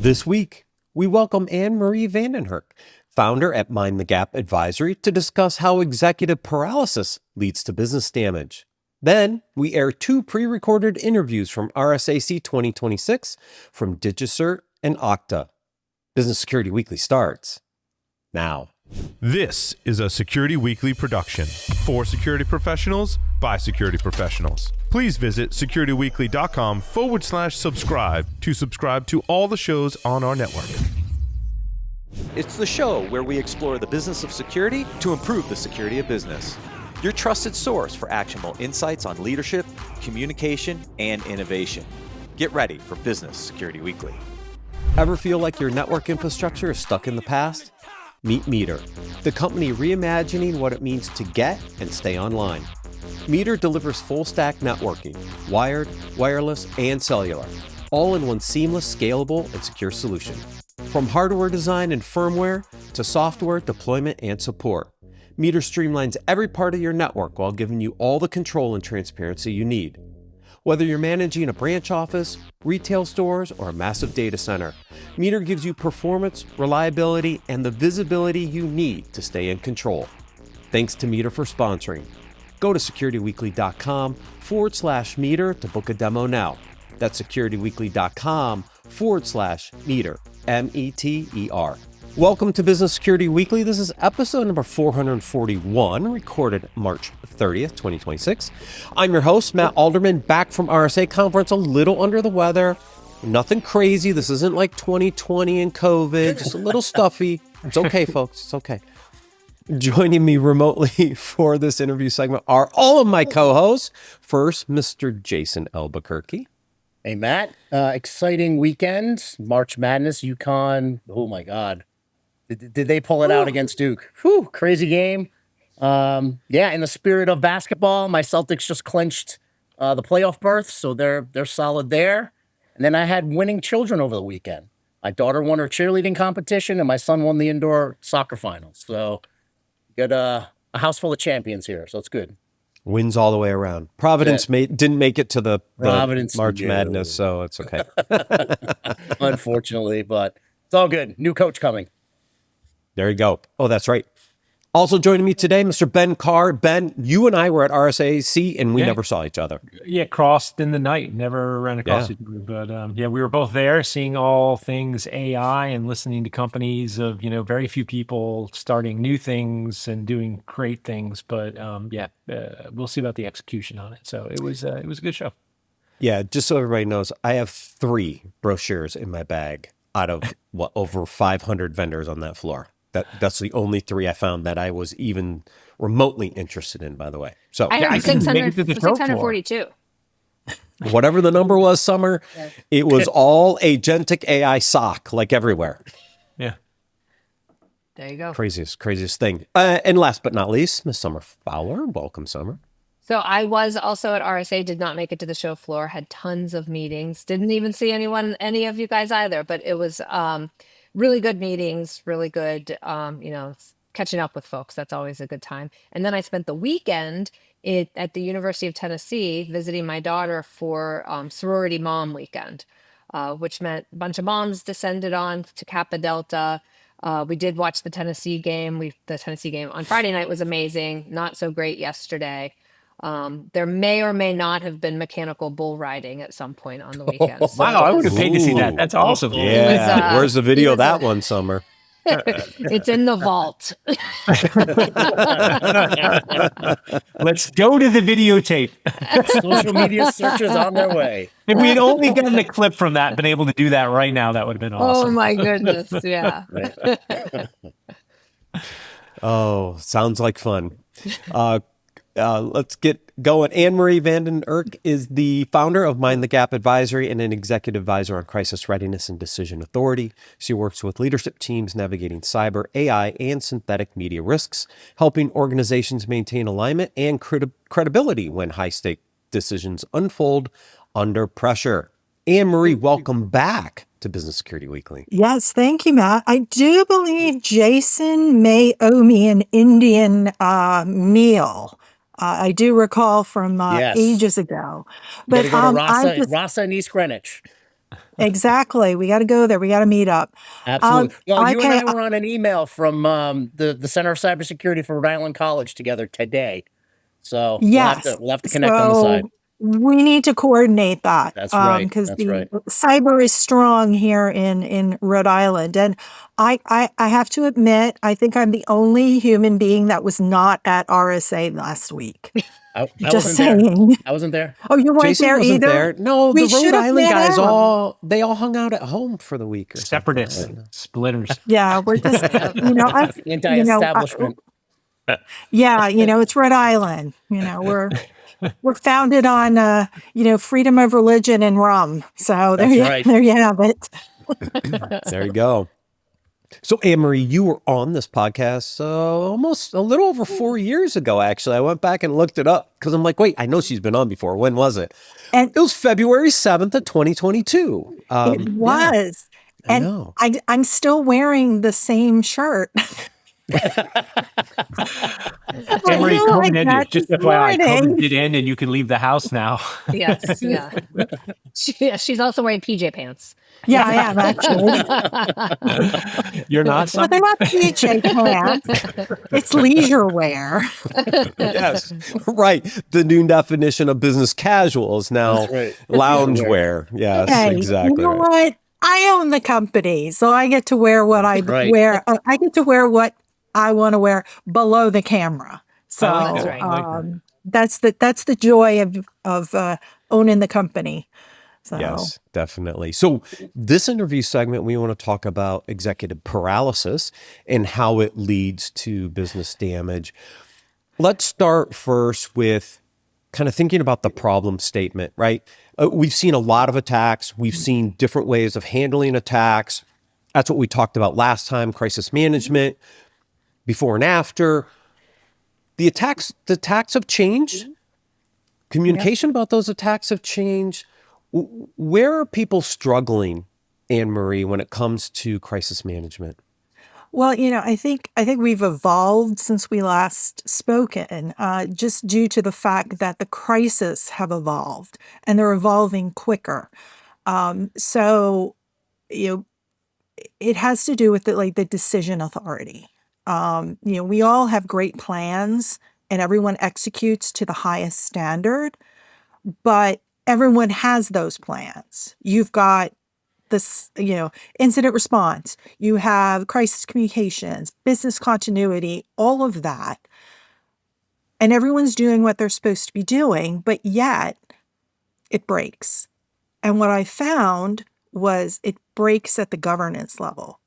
This week, we welcome Anne-Marie Vandenhurk, founder at Mind the Gap Advisory, to discuss how executive paralysis leads to business damage. Then, we air two pre-recorded interviews from RSAC 2026 from DigiCert and Okta. Business Security Weekly starts now. This is a Security Weekly production for security professionals by security professionals. Please visit securityweekly.com/subscribe to subscribe to all the shows on our network. It's the show where we explore the business of security to improve the security of business. Your trusted source for actionable insights on leadership, communication, and innovation. Get ready for Business Security Weekly. Ever feel like your network infrastructure is stuck in the past? Meet Meter, the company reimagining what it means to get and stay online. Meter delivers full-stack networking, wired, wireless, and cellular, all in one seamless, scalable, and secure solution. From hardware design and firmware to software deployment and support, Meter streamlines every part of your network while giving you all the control and transparency you need. Whether you're managing a branch office, retail stores, or a massive data center, Meter gives you performance, reliability, and the visibility you need to stay in control. Thanks to Meter for sponsoring. Go to securityweekly.com/meter to book a demo now. That's securityweekly.com/meter, METER. Welcome to Business Security Weekly. This is episode number 441, recorded March 30th, 2026. I'm your host, Matt Alderman, back from RSA conference, a little under the weather. Nothing crazy. This isn't like 2020 and COVID, just a little stuffy. It's okay, folks. It's okay. Joining me remotely for this interview segment are all of my co-hosts. First, Mr. Jason Albuquerque. Hey, Matt. Exciting weekend. March Madness, UConn. Oh, my God. Did they pull it out against Duke? Whew, crazy game. In the spirit of basketball, my Celtics just clinched the playoff berth, so they're solid there. And then I had winning children over the weekend. My daughter won her cheerleading competition, and my son won the indoor soccer finals. So got a house full of champions here, so it's good. Wins all the way around. Providence didn't make it to the March Madness, so it's okay. Unfortunately, but it's all good. New coach coming. There you go. Oh, that's right. Also joining me today, Mr. Ben Carr. Ben, you and I were at RSAC, and we never saw each other. Yeah, crossed in the night. Never ran across each other. But we were both there seeing all things AI and listening to companies of, very few people starting new things and doing great things. But we'll see about the execution on it. So it was a good show. Yeah, just so everybody knows, I have 3 brochures in my bag out of over 500 vendors on that floor. That's the only 3 I found that I was even remotely interested in, by the way. So I have 642. Whatever the number was, Summer, it was all agentic AI SOC, like everywhere. Yeah. There you go. Craziest thing. And last but not least, Miss Summer Fowler. Welcome, Summer. So I was also at RSA, did not make it to the show floor, had tons of meetings, didn't even see any of you guys either, but it was really good meetings, really good, catching up with folks. That's always a good time. And then I spent the weekend at the University of Tennessee visiting my daughter for sorority mom weekend, which meant a bunch of moms descended on to Kappa Delta. We did watch the Tennessee game. The Tennessee game on Friday night was amazing. Not so great yesterday. There may or may not have been mechanical bull riding at some point on the weekend. So wow, I would have paid to see that. That's awesome. Yeah. Where's the video of that one, Summer? It's in the vault. Let's go to the videotape. Social media searches on their way. If we had only gotten a clip from that, been able to do that right now, that would have been awesome. Oh my goodness, yeah. Oh, sounds like fun. Let's get going. Anne-Marie Vandenhurk is the founder of Mind the Gap Advisory and an executive advisor on crisis readiness and decision authority. She works with leadership teams navigating cyber, AI, and synthetic media risks, helping organizations maintain alignment and credibility when high-stake decisions unfold under pressure. Anne-Marie, welcome back to Business Security Weekly. Yes, thank you, Matt. I do believe Jason may owe me an Indian meal. I do recall from ages ago. But go to Rasa in East Greenwich. Exactly. We got to go there. We got to meet up. Absolutely. Well, you and Okay. I were on an email from the Center of Cybersecurity for Rhode Island College together today. So Yes. we'll have to connect on the So side. we need to coordinate that. That's right. Because That's the right. cyber is strong here in Rhode Island. And I have to admit, I think I'm the only human being that was not at RSA last week. I Just wasn't there. saying. I wasn't there. Oh, you weren't Jason there wasn't either? there. No, We the Rhode should have Island met guys up. they all hung out at home for the week or Separatists, something. splitters. Yeah, we're just, Anti-establishment. yeah, it's Rhode Island. We're founded on, freedom of religion and rum. So That's right. there you have it. There you go. So, Anne-Marie, you were on this podcast almost a little over 4 years ago, actually. I went back and looked it up because I'm like, wait, I know she's been on before. When was it? And It was February 7th of 2022. it was. I And know. I'm still wearing the same shirt. Anne-Marie, feel like COVID ended. that Just this FYI, COVID morning. did end and you can leave the house now. Yes, yeah. She's also wearing PJ pants. Yeah, I am actually. You're not? Well, they're not PJ pants. It's leisure wear. Yes, right. The new definition of business casual is now That's right. loungewear. Yes, Hey, exactly. you know right. what? I own the company, so I get to wear what I Right. wear. I get to wear what I want to wear below the camera. So I like That's that. right. I like that. that's the joy of owning the company. So Yes, definitely. So this interview segment, we want to talk about executive paralysis and how it leads to business damage. Let's start first with kind of thinking about the problem statement, right? We've seen a lot of attacks. We've seen different ways of handling attacks. That's what we talked about last time, crisis management, before and after. The attacks have changed. Communication about those attacks have changed. Where are people struggling, Anne-Marie, when it comes to crisis management? well, I think we've evolved since we last spoken, just due to the fact that the crises have evolved and they're evolving quicker. So you know, it has to do with the decision authority. We all have great plans and everyone executes to the highest standard, but everyone has those plans. You've got this, incident response, you have crisis communications, business continuity, all of that. And everyone's doing what they're supposed to be doing, but yet it breaks. And what I found was it breaks at the governance level.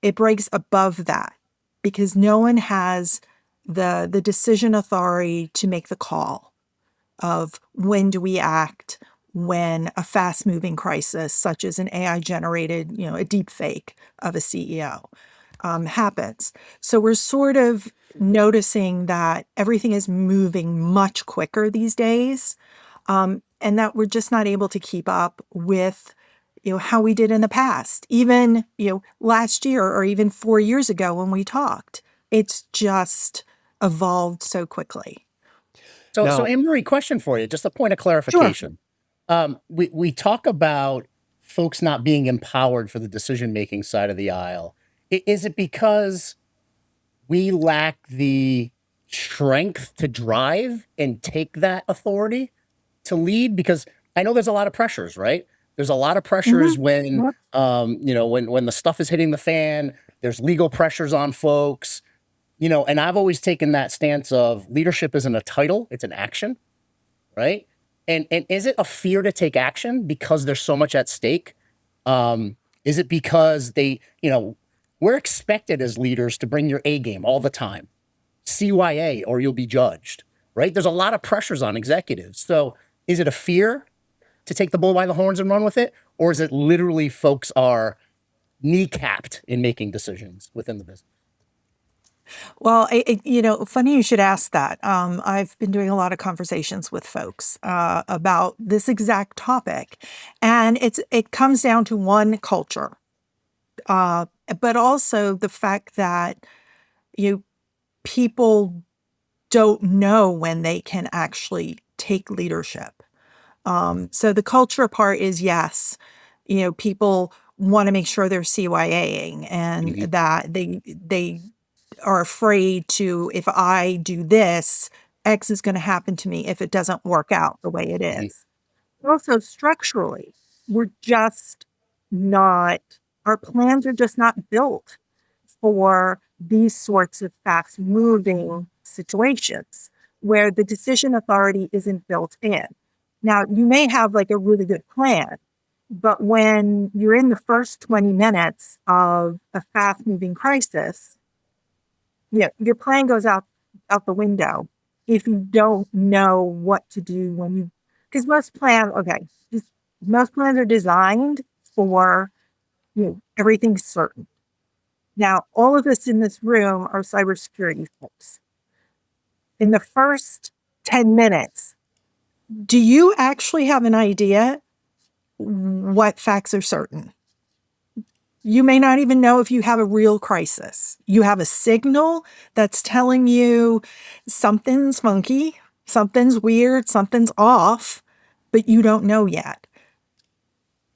It breaks above that because no one has the decision authority to make the call of when do we act when a fast-moving crisis, such as an AI-generated, a deep fake of a CEO, happens. So we're sort of noticing that everything is moving much quicker these days, and that we're just not able to keep up with how we did in the past. Even last year or even 4 years ago when we talked, it's just evolved so quickly. So Now- Anne-Marie, question for you, just a point of clarification. We talk about folks not being empowered for the decision-making side of the aisle. Is it because we lack the strength to drive and take that authority to lead? Because I know there's a lot of pressures, right? There's a lot of pressures when, when the stuff is hitting the fan, there's legal pressures on folks, and I've always taken that stance of leadership isn't a title, it's an action, right? And is it a fear to take action because there's so much at stake? Is it because we're expected as leaders to bring your A game all the time, CYA, or you'll be judged, right? There's a lot of pressures on executives. So is it a fear to take the bull by the horns and run with it? Or is it literally folks are kneecapped in making decisions within the business? Well, funny you should ask that. I've been doing a lot of conversations with folks about this exact topic, and it comes down to one, culture, but also the fact that people don't know when they can actually take leadership. So the culture part is yes, people want to make sure they're CYAing and that they are afraid to, if I do this, X is going to happen to me if it doesn't work out the way it is. Also, structurally, we're just not, our plans are just not built for these sorts of fast moving situations where the decision authority isn't built in. Now, you may have like a really good plan, but when you're in the first 20 minutes of a fast moving crisis, your plan goes out the window if you don't know what to do because most plans are designed for, everything's certain. Now, all of us in this room are cybersecurity folks. In the first 10 minutes, do you actually have an idea what facts are certain? You may not even know if you have a real crisis. You have a signal that's telling you something's funky, something's weird, something's off, but you don't know yet.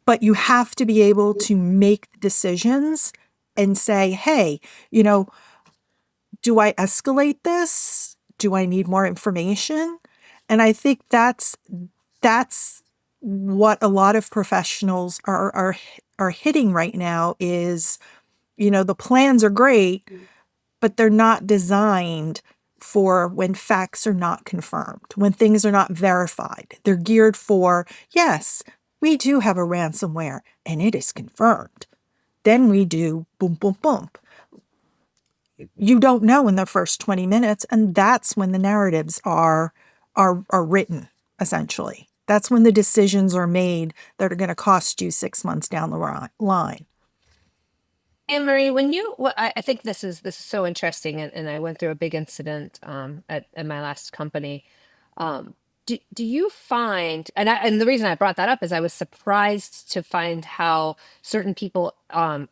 But you have to be able to make decisions and say, hey, do I escalate this? Do I need more information? And I think that's what a lot of professionals are hitting right now is, the plans are great, but they're not designed for when facts are not confirmed, when things are not verified. They're geared for, yes, we do have a ransomware and it is confirmed. Then we do boom, boom, boom. You don't know in the first 20 minutes, and that's when the narratives are written, essentially. That's when the decisions are made that are going to cost you 6 months down the line. Anne-Marie, I think this is so interesting, and I went through a big incident at my last company. Do you find, and the reason I brought that up is I was surprised to find how certain people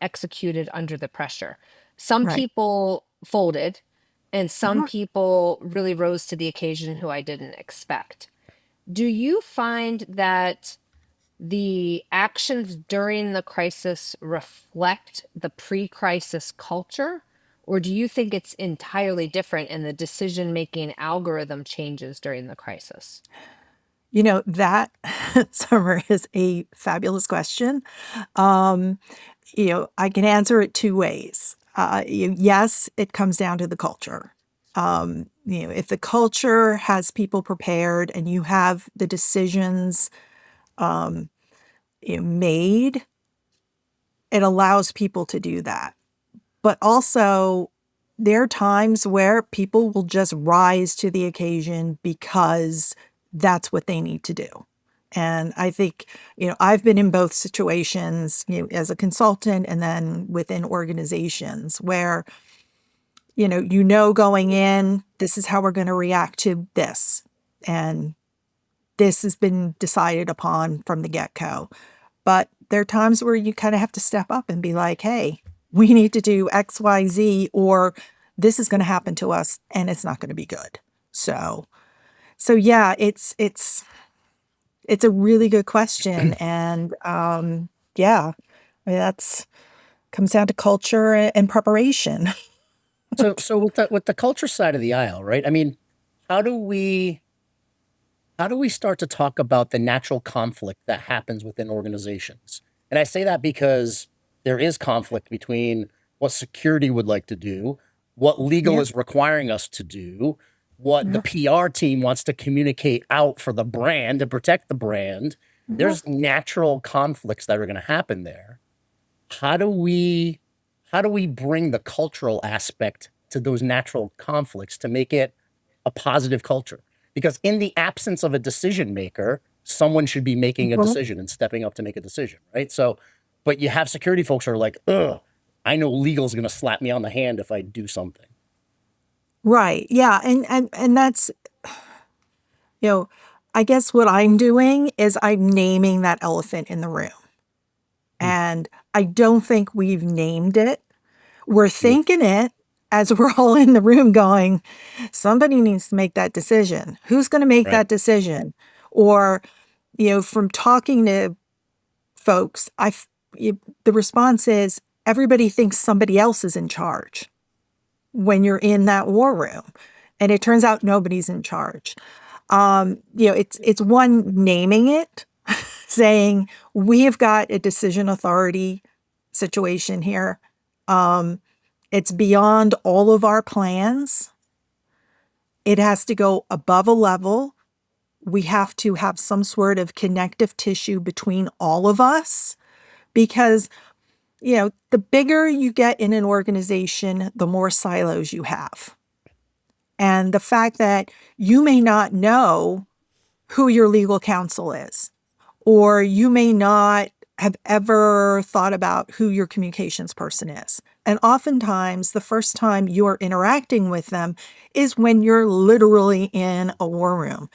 executed under the pressure. Some Right. people folded, and some people really rose to the occasion who I didn't expect. Do you find that the actions during the crisis reflect the pre-crisis culture, or do you think it's entirely different and the decision-making algorithm changes during the crisis? That, Summer, is a fabulous question. I can answer it two ways. Yes, it comes down to the culture. If the culture has people prepared and you have the decisions made, it allows people to do that. But also, there are times where people will just rise to the occasion because that's what they need to do. And I think, I've been in both situations, as a consultant and then within organizations where, going in, this is how we're going to react to this. And this has been decided upon from the get-go. But there are times where you kind of have to step up and be like, hey, we need to do X, Y, Z, or this is going to happen to us and it's not going to be good. So yeah, it's a really good question. And that's comes down to culture and preparation. So with the culture side of the aisle, right? I mean, how do we start to talk about the natural conflict that happens within organizations? And I say that because there is conflict between what security would like to do, what legal is requiring us to do, what the PR team wants to communicate out for the brand and protect the brand. There's natural conflicts that are going to happen there. How do we bring the cultural aspect to those natural conflicts to make it a positive culture? Because in the absence of a decision maker, someone should be making a decision and stepping up to make a decision, right? So, but you have security folks who are like, ugh, I know legal is going to slap me on the hand if I do something. Right. Yeah. And that's, I guess what I'm doing is I'm naming that elephant in the room. And I don't think we've named it. We're thinking it as we're all in the room going, somebody needs to make that decision. Who's going to make that decision? Or, from talking to folks, the response is everybody thinks somebody else is in charge when you're in that war room, and it turns out nobody's in charge. It's one, naming it, saying we have got a decision authority situation here. It's beyond all of our plans. It has to go above a level. We have to have some sort of connective tissue between all of us, because the bigger you get in an organization, the more silos you have. And the fact that you may not know who your legal counsel is, or you may not have ever thought about who your communications person is. And oftentimes, the first time you're interacting with them is when you're literally in a war room.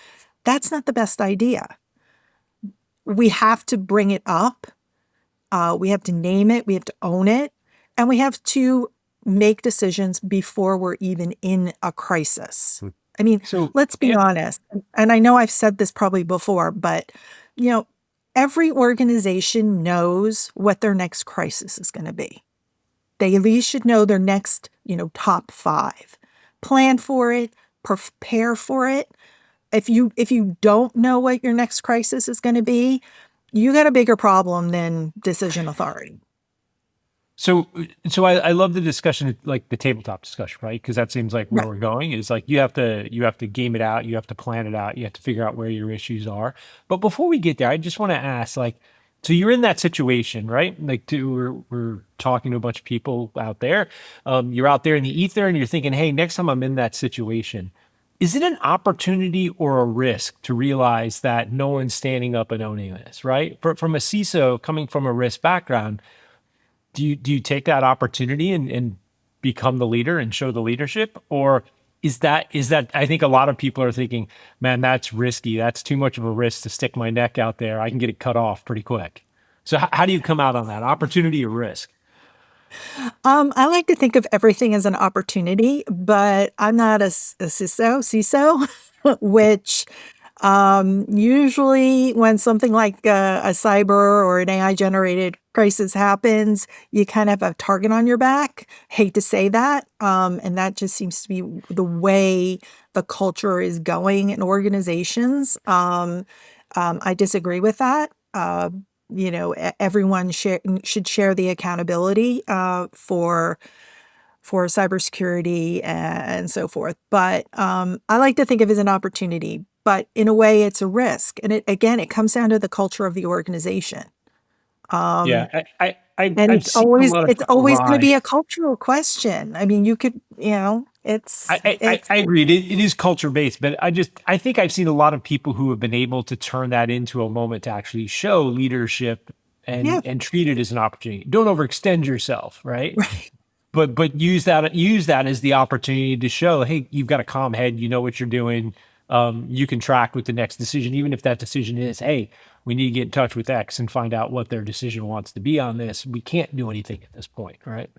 That's not the best idea. We have to bring it up. We have to name it. We have to own it. And we have to make decisions before we're even in a crisis. I mean, let's be honest. And I know I've said this probably before, but, every organization knows what their next crisis is going to be. They at least should know their next, top 5. Plan for it, prepare for it. If you don't know what your next crisis is going to be, you got a bigger problem than decision authority. So I love the discussion, like the tabletop discussion, right? Because that seems like where we're going is like you have to game it out, you have to plan it out, you have to figure out where your issues are. But before we get there, I just want to ask, like, so you're in that situation, right? Like, we're talking to a bunch of people out there. You're out there in the ether, and you're thinking, hey, next time I'm in that situation, is it an opportunity or a risk to realize that no one's standing up and owning this, right? From a CISO coming from a risk background, do you take that opportunity and become the leader and show the leadership? Or is that, I think a lot of people are thinking, man, that's risky. That's too much of a risk to stick my neck out there. I can get it cut off pretty quick. So how do you come out on that, opportunity or risk? I like to think of everything as an opportunity, but I'm not a CISO, which usually when something like a cyber or an AI generated crisis happens, you kind of have a target on your back. Hate to say that. And that just seems to be the way the culture is going in organizations. I disagree with that. Everyone should share the accountability for cybersecurity and so forth. But I like to think of it as an opportunity. But in a way, it's a risk. And it comes down to the culture of the organization. Yeah, And it's always going to be a cultural question. I mean, you could, it's. I agree. It is culture based, but I think I've seen a lot of people who have been able to turn that into a moment to actually show leadership and treat it as an opportunity. Don't overextend yourself, right? Right. But use that as the opportunity to show, hey, you've got a calm head, you know what you're doing. You can track with the next decision, even if that decision is, hey, we need to get in touch with X and find out what their decision wants to be on this. We can't do anything at this point, right?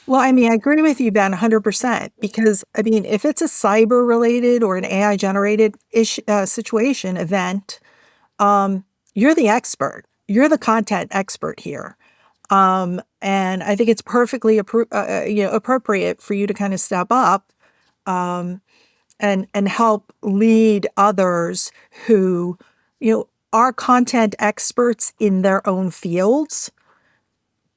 Well, I mean, I agree with you, Ben, 100%, because, I mean, if it's a cyber-related or an AI-generated situation, event, you're the expert. You're the content expert here. And I think it's perfectly appropriate for you to kind of step up and help lead others who, are content experts in their own fields,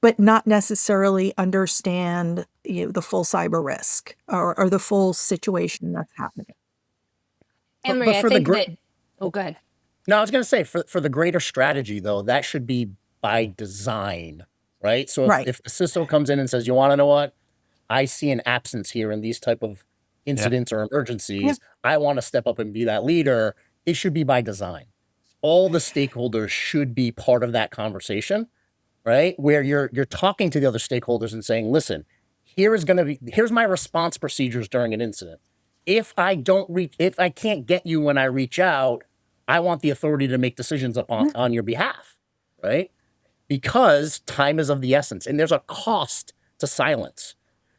but not necessarily understand the full cyber risk or the full situation that's happening. Emery, I think that. Oh, go ahead. No, I was going to say for the greater strategy, though, that should be by design, right? So if the CISO comes in and says, you want to know what? I see an absence here in these type of incidents or emergencies. I want to step up and be that leader. It should be by design. All the stakeholders should be part of that conversation, right? Where you're talking to the other stakeholders and saying, listen, here's my response procedures during an incident. If I can't get you when I reach out, I want the authority to make decisions on your behalf, right? Because time is of the essence, and there's a cost to silence.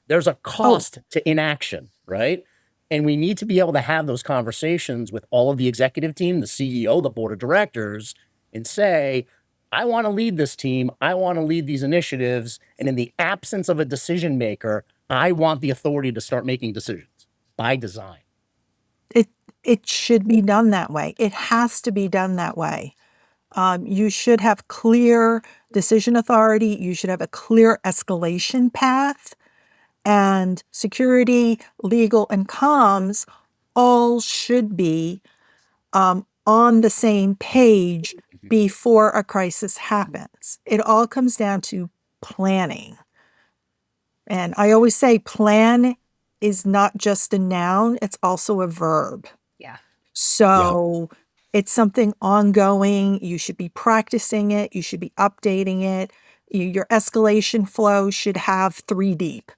There's a cost to inaction, right? And we need to be able to have those conversations with all of the executive team, the CEO, the board of directors, and say, I want to lead this team. I want to lead these initiatives. And in the absence of a decision maker, I want the authority to start making decisions by design. It should be done that way. It has to be done that way. You should have clear decision authority. You should have a clear escalation path. And security, legal, and comms all should be on the same page before a crisis happens. It all comes down to planning. And I always say plan is not just a noun, it's also a verb. Yeah. So it's something ongoing. You should be practicing it. You should be updating it. Your escalation flow should have 3 deep,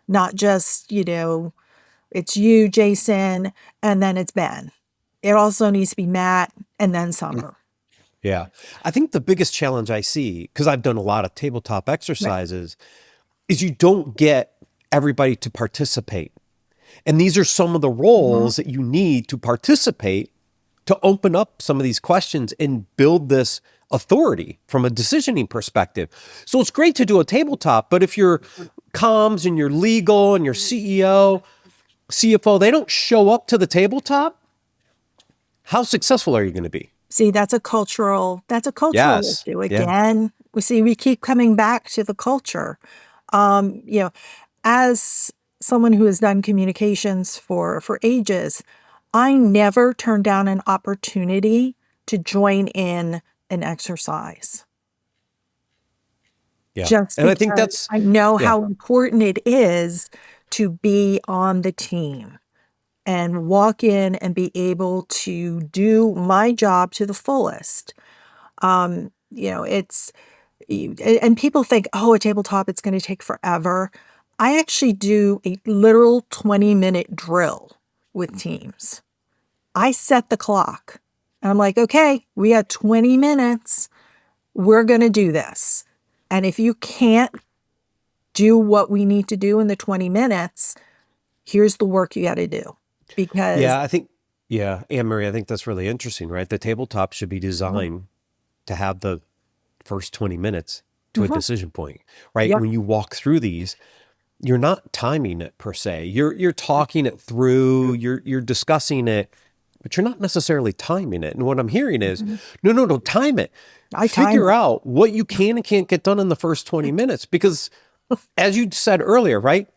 not just, it's you, Jason, and then it's Ben. It also needs to be Matt and then Summer. Yeah. I think the biggest challenge I see, because I've done a lot of tabletop exercises, is you don't get everybody to participate. And these are some of the roles that you need to participate to open up some of these questions and build this authority from a decisioning perspective. So it's great to do a tabletop, but if your comms and your legal and your CEO, CFO, they don't show up to the tabletop, how successful are you going to be? See, that's a cultural Yes. issue. Again, we keep coming back to the culture. As someone who has done communications for ages, I never turn down an opportunity to join in an exercise. Yeah. Just And I think because that's, I know how important it is to be on the team and walk in and be able to do my job to the fullest. It's, and people think, oh, a tabletop, it's going to take forever. I actually do a literal 20-minute drill with teams. I set the clock. And I'm like, okay, we got 20 minutes. We're going to do this. And if you can't do what we need to do in the 20 minutes, here's the work you got to do. Because Anne-Marie, I think that's really interesting, right? The tabletop should be designed to have the first 20 minutes to a decision point, right? Yep. When you walk through these, you're not timing it per se. You're talking it through, you're discussing it, but you're not necessarily timing it. And what I'm hearing is, no, time it. Figure out what you can and can't get done in the first 20 minutes. Because as you said earlier, right?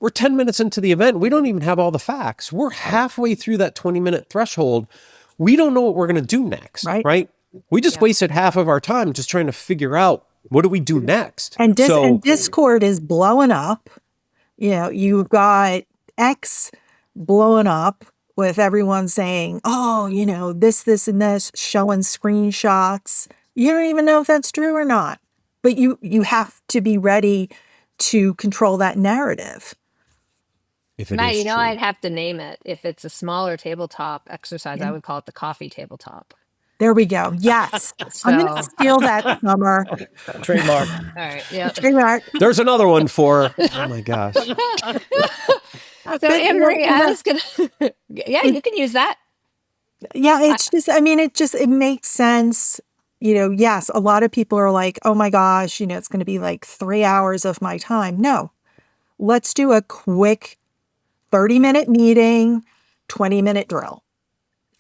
We're 10 minutes into the event. We don't even have all the facts. We're halfway through that 20-minute threshold. We don't know what we're going to do next, right? We just wasted half of our time just trying to figure out what do we do next. And Discord is blowing up. You've got X blowing up with everyone saying, oh, this, and this, showing screenshots. You don't even know if that's true or not. But you have to be ready to control that narrative. If it Matt, is true. I'd have to name it. If it's a smaller tabletop exercise, I would call it the coffee tabletop. There we go. Yes. I'm going to steal that, Summer. Trademark. All right. Yeah. Trademark. There's another one for, oh my gosh. So Anne-Marie, I was gonna, you can use that. Yeah, it's just, it makes sense. Yes, a lot of people are like, oh my gosh, it's going to be like 3 hours of my time. No, let's do a quick 30-minute meeting, 20-minute drill.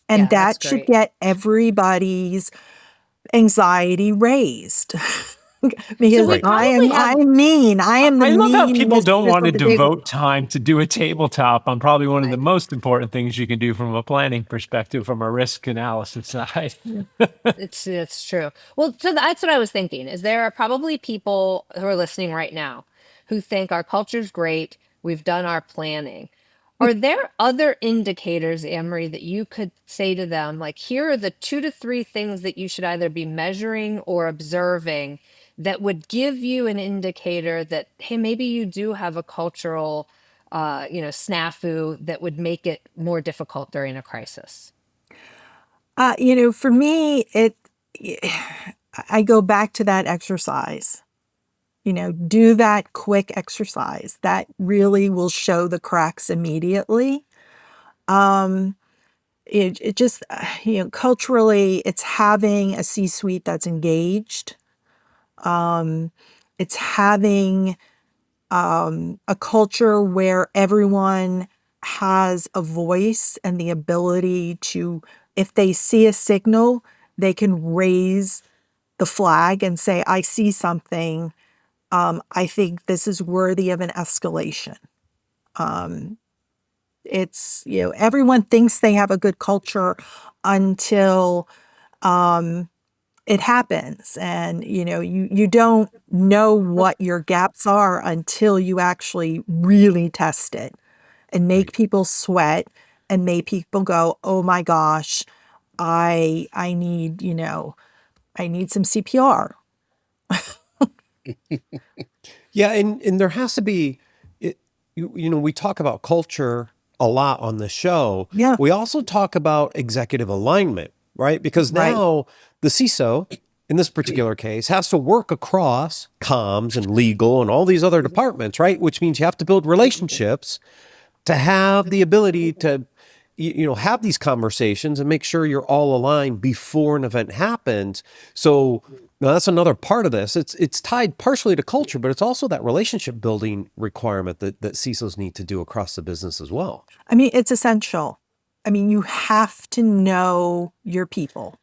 And that should get everybody's anxiety raised. Because I love how people don't want to devote time to do a tabletop on probably one of the most important things you can do from a planning perspective, from a risk analysis side. It's true. Well, so that's what I was thinking, is there are probably people who are listening right now who think our culture's great, we've done our planning. Are there other indicators, Anne-Marie, that you could say to them, like, here are the 2 to 3 things that you should either be measuring or observing that would give you an indicator that, hey, maybe you do have a cultural, snafu that would make it more difficult during a crisis? For me, I go back to that exercise. Do that quick exercise. That really will show the cracks immediately. it just, culturally, it's having a C-suite that's engaged. It's having a culture where everyone has a voice and the ability to, if they see a signal, they can raise the flag and say, I see something. I think this is worthy of an escalation. It's, everyone thinks they have a good culture until it happens. And, you don't know what your gaps are until you actually really test it and make people sweat and make people go, oh my gosh, I need, I need some CPR. Yeah, and there has to be, we talk about culture a lot on the show. Yeah. We also talk about executive alignment, right? Because now the CISO, in this particular case, has to work across comms and legal and all these other departments, right? Which means you have to build relationships to have the ability to, have these conversations and make sure you're all aligned before an event happens. So now that's another part of this. It's tied partially to culture, but it's also that relationship building requirement that CISOs need to do across the business as well. I mean, it's essential. I mean, you have to know your people.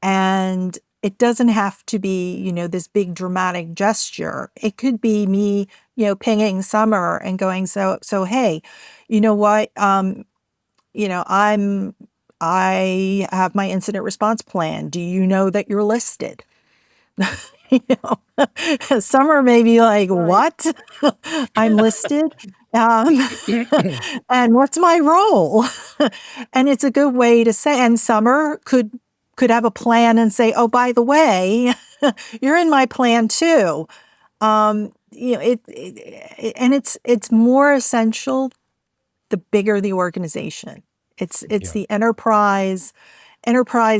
And it doesn't have to be, this big dramatic gesture. It could be me, pinging Summer and going, so hey, you know what? I have my incident response plan. Do you know that you're listed? Summer may be like, what? I'm listed? And what's my role? And it's a good way to say, and Summer could have a plan and say, oh, by the way, you're in my plan too. And it's more essential the bigger the organization. It's the enterprise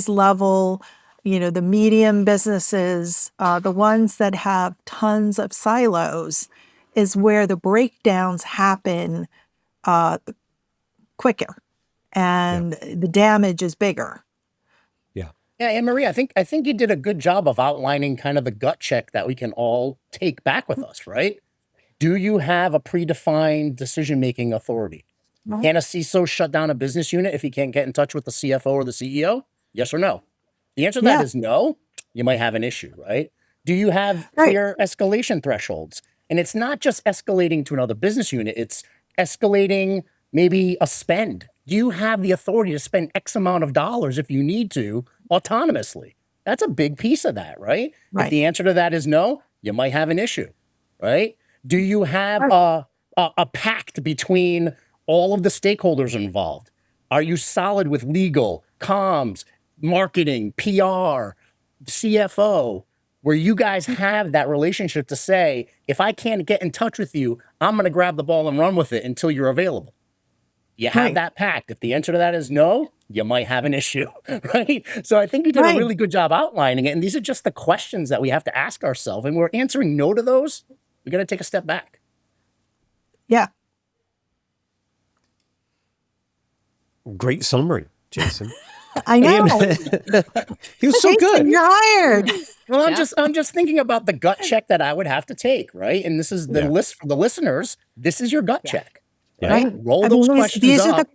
level, the medium businesses, the ones that have tons of silos is where the breakdowns happen quicker and the damage is bigger. Yeah, Anne Marie, I think you did a good job of outlining kind of the gut check that we can all take back with us, right? Do you have a predefined decision-making authority? Can a CISO shut down a business unit if he can't get in touch with the CFO or the CEO? Yes or no? The answer to that is no. You might have an issue, right? Do you have clear escalation thresholds? And it's not just escalating to another business unit, it's escalating maybe a spend. Do you have the authority to spend X amount of dollars if you need to autonomously? That's a big piece of that, right? If the answer to that is no, you might have an issue, right? Do you have a pact between all of the stakeholders involved? Are you solid with legal, comms, marketing, PR, CFO, where you guys have that relationship to say, if I can't get in touch with you, I'm going to grab the ball and run with it until you're available? You have that pact. If the answer to that is no, you might have an issue, right? So I think you did a really good job outlining it. And these are just the questions that we have to ask ourselves. And we're answering no to those. We got to take a step back. Yeah. Great summary, Jason. I know. He was so good. You're hired. Well, I'm just thinking about the gut check that I would have to take, right? And this is the list for the listeners. This is your gut check. Right? Roll those questions up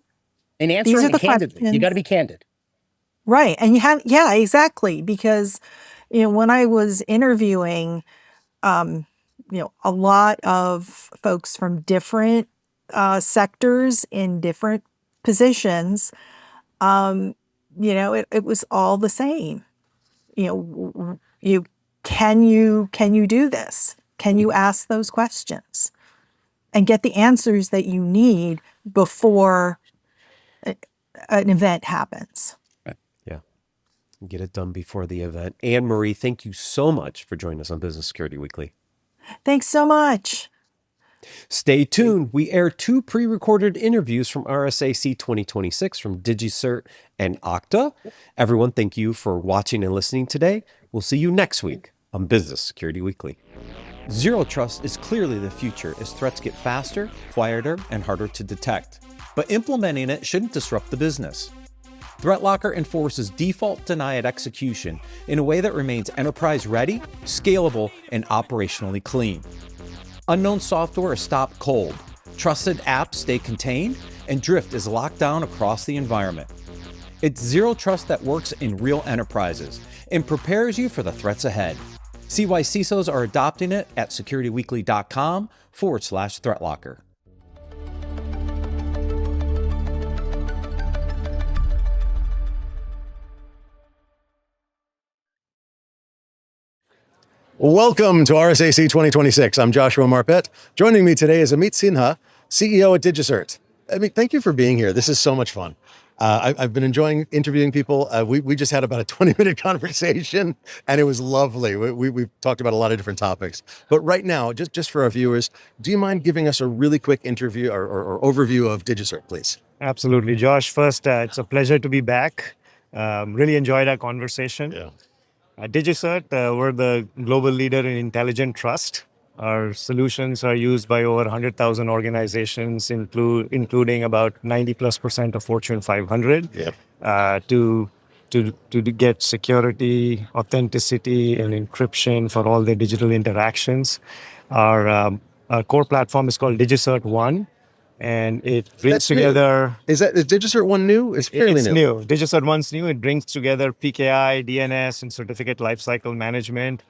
and answer them candidly. You got to be candid. Right. And you have, exactly. Because, when I was interviewing, a lot of folks from different sectors in different positions, it was all the same. Can you do this? Can you ask those questions? And get the answers that you need before an event happens. Yeah. Get it done before the event. Anne Marie, thank you so much for joining us on Business Security Weekly. Thanks so much. Stay tuned. We air 2 pre-recorded interviews from RSAC 2026 from DigiCert and Okta. Everyone, thank you for watching and listening today. We'll see you next week on Business Security Weekly. Zero Trust is clearly the future as threats get faster, quieter, and harder to detect. but implementing it shouldn't disrupt the business. ThreatLocker enforces default denied execution in a way that remains enterprise-ready, scalable, and operationally clean. Unknown software is stopped cold, trusted apps stay contained, and drift is locked down across the environment. It's zero trust that works in real enterprises and prepares you for the threats ahead. See why CISOs are adopting it at securityweekly.com/ThreatLocker. Welcome to RSAC 2026. I'm Joshua Marpet. Joining me today is Amit Sinha, CEO at DigiCert. Amit, thank you for being here. This is so much fun. I've been enjoying interviewing people. We just had about a 20-minute conversation, and it was lovely. We've talked about a lot of different topics. But right now, just for our viewers, do you mind giving us a really quick interview or overview of DigiCert, please? Absolutely. Josh, first, it's a pleasure to be back. Really enjoyed our conversation. Yeah. At DigiCert, we're the global leader in intelligent trust. Our solutions are used by over 100,000 organizations, including about 90+% of Fortune 500, Yep. to get security, authenticity, and encryption for all their digital interactions. Our core platform is called DigiCert One, and it brings That's new. together. Is DigiCert One new? It's fairly It's new. new. DigiCert One's new. It brings together PKI, DNS, and certificate lifecycle management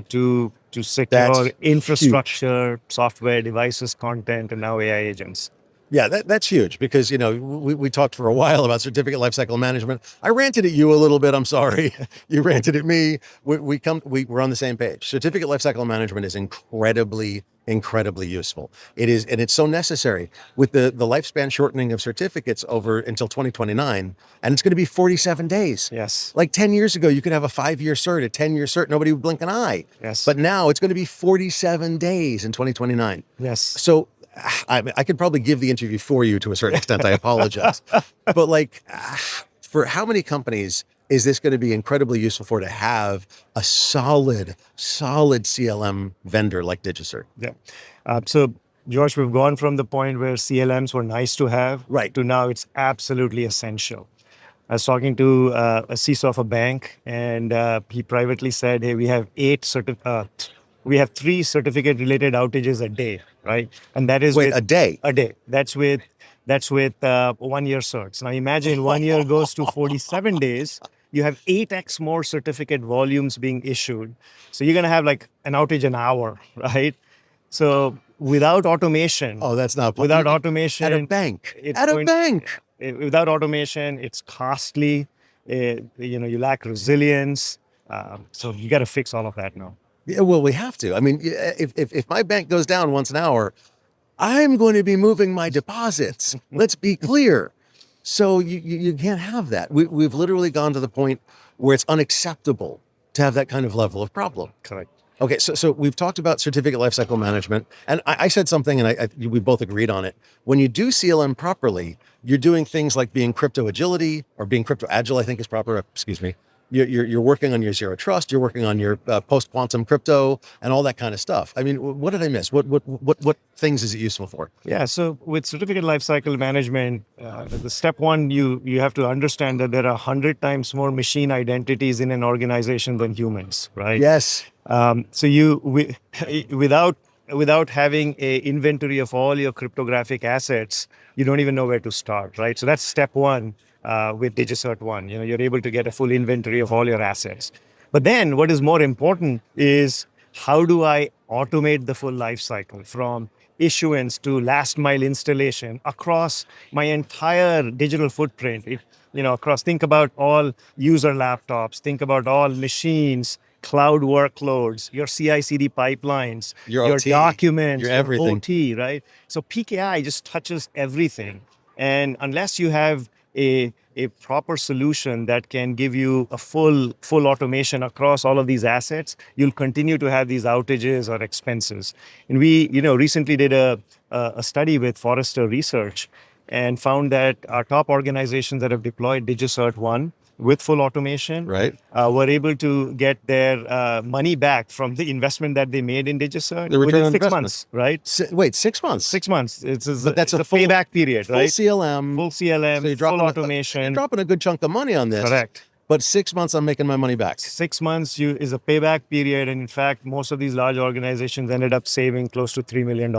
to secure That's infrastructure, software, devices, content, and now AI agents. Yeah, that's huge because, we talked for a while about certificate lifecycle management. I ranted at you a little bit. I'm sorry. You ranted at me. We're on the same page. Certificate lifecycle management is incredibly useful. It is, and it's so necessary with the lifespan shortening of certificates over until 2029, and it's going to be 47 days. Yes. Like 10 years ago, you could have a 5-year cert, a 10-year cert, nobody would blink an eye. Yes. But now it's going to be 47 days in 2029. Yes. So I could probably give the interview for you to a certain extent. I apologize. But for how many companies is this going to be incredibly useful for to have a solid CLM vendor like DigiCert? Yeah. So, Josh, we've gone from the point where CLMs were nice to have, Right, to now it's absolutely essential. I was talking to a CISO of a bank, and he privately said, "Hey, we have 3 certificate-related outages a day, right? And that is Wait, a day? A day. That's with 1-year certs. Now imagine 1 year goes to 47 days. You have 8x more certificate volumes being issued. So you're going to have like an outage an hour, right? So without automation, Oh, that's not without automation, at a bank. it's At a going- bank. without automation, it's costly. You lack resilience. So you got to fix all of that now. Yeah, well, we have to. I mean, if my bank goes down once an hour, I'm going to be moving my deposits. Let's be clear. So you can't have that. We've literally gone to the point where it's unacceptable to have that kind of level of problem. Correct. Okay, so we've talked about certificate lifecycle management, and I said something, and we both agreed on it. When you do CLM properly, you're doing things like being crypto agility or being crypto agile, I think is proper. Excuse me. You're working on your zero trust. You're working on your post quantum crypto and all that kind of stuff. I mean, what did I miss? What things is it useful for? Yeah. So with certificate lifecycle management, the step one, you have to understand that there are 100 times more machine identities in an organization than humans, right? Yes. So without having a inventory of all your cryptographic assets, you don't even know where to start, right? So that's step one with DigiCert One. You're able to get a full inventory of all your assets. But then what is more important is how do I automate the full life cycle from issuance to last mile installation across my entire digital footprint? Think about all user laptops, think about all machines, cloud workloads, your CI/CD pipelines, Your your OT, documents, your everything. OT, right? So PKI just touches everything. And unless you have a proper solution that can give you a full automation across all of these assets, you'll continue to have these outages or expenses. And we, recently did a study with Forrester Research and found that our top organizations that have deployed DigiCert One with full automation. Right. Were able to get their money back from the investment that they made in DigiCert The return within on 6 investment. months, right? Wait, 6 months. 6 months. But that's it's a full payback period, full right? CLM. Full CLM, So you're full dropping automation. you're dropping a good chunk of money on this. Correct. But 6 months, I'm making my money back. 6 months is a payback period. And in fact, most of these large organizations ended up saving close to $3 million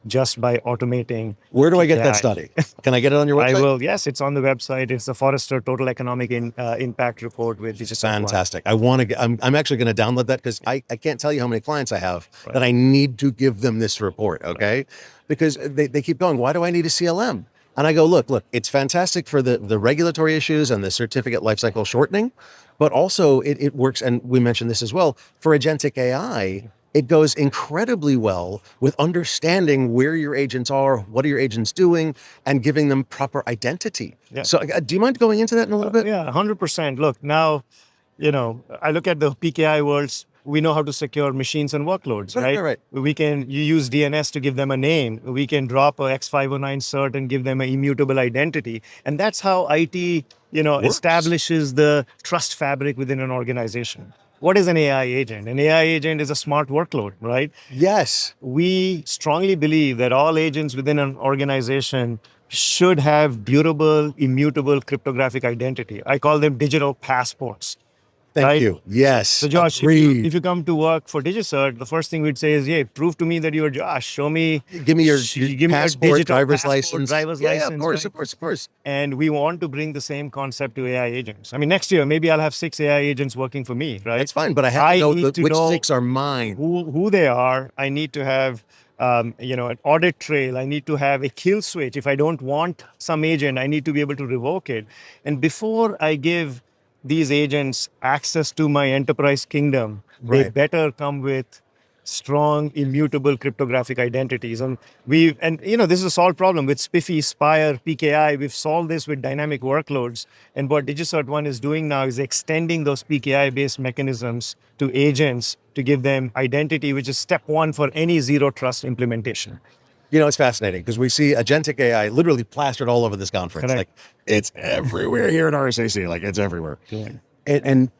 just by automating. Where do I get that AI. study? Can I get it on your website? I will. Yes, it's on the website. It's the Forrester Total Economic Impact Report with DigiCert. Fantastic. I'm actually going to download that because I can't tell you how many clients I have that I need to give them this report, okay? Because they keep going, why do I need a CLM? And I go, look, it's fantastic for the regulatory issues and the certificate lifecycle shortening, but also it works, and we mentioned this as well, for agentic AI, it goes incredibly well with understanding where your agents are, what are your agents doing, and giving them proper identity. Yeah. So do you mind going into that in a little bit? Yeah, 100%. Look, now, I look at the PKI worlds. We know how to secure machines and workloads, right? Right. You use DNS to give them a name. We can drop a X509 cert and give them an immutable identity. And that's how IT, establishes the trust fabric within an organization. What is an AI agent? An AI agent is a smart workload, right? Yes. We strongly believe that all agents within an organization should have durable, immutable cryptographic identity. I call them digital passports. Thank right? you. Yes. So Josh, if you come to work for DigiCert, the first thing we'd say is, "Hey, prove to me that you're Josh. Show me, give me your passport, digital driver's passport, license. driver's Yeah, license." of course. And we want to bring the same concept to AI agents. I mean, next year maybe I'll have 6 AI agents working for me, right? That's fine, but I have to know need to which know 6 are mine. who they are. I need to have an audit trail. I need to have a kill switch. If I don't want some agent, I need to be able to revoke it. And before I give these agents access to my enterprise kingdom, they better come with strong, immutable cryptographic identities. And this is a solved problem with SPIFFE, Spire, PKI. We've solved this with dynamic workloads. And what DigiCert 1 is doing now is extending those PKI-based mechanisms to agents to give them identity, which is step 1 for any zero trust implementation. It's fascinating because we see agentic AI literally plastered all over this conference. Correct. Like it's everywhere here at RSAC. Like it's everywhere. Yeah. And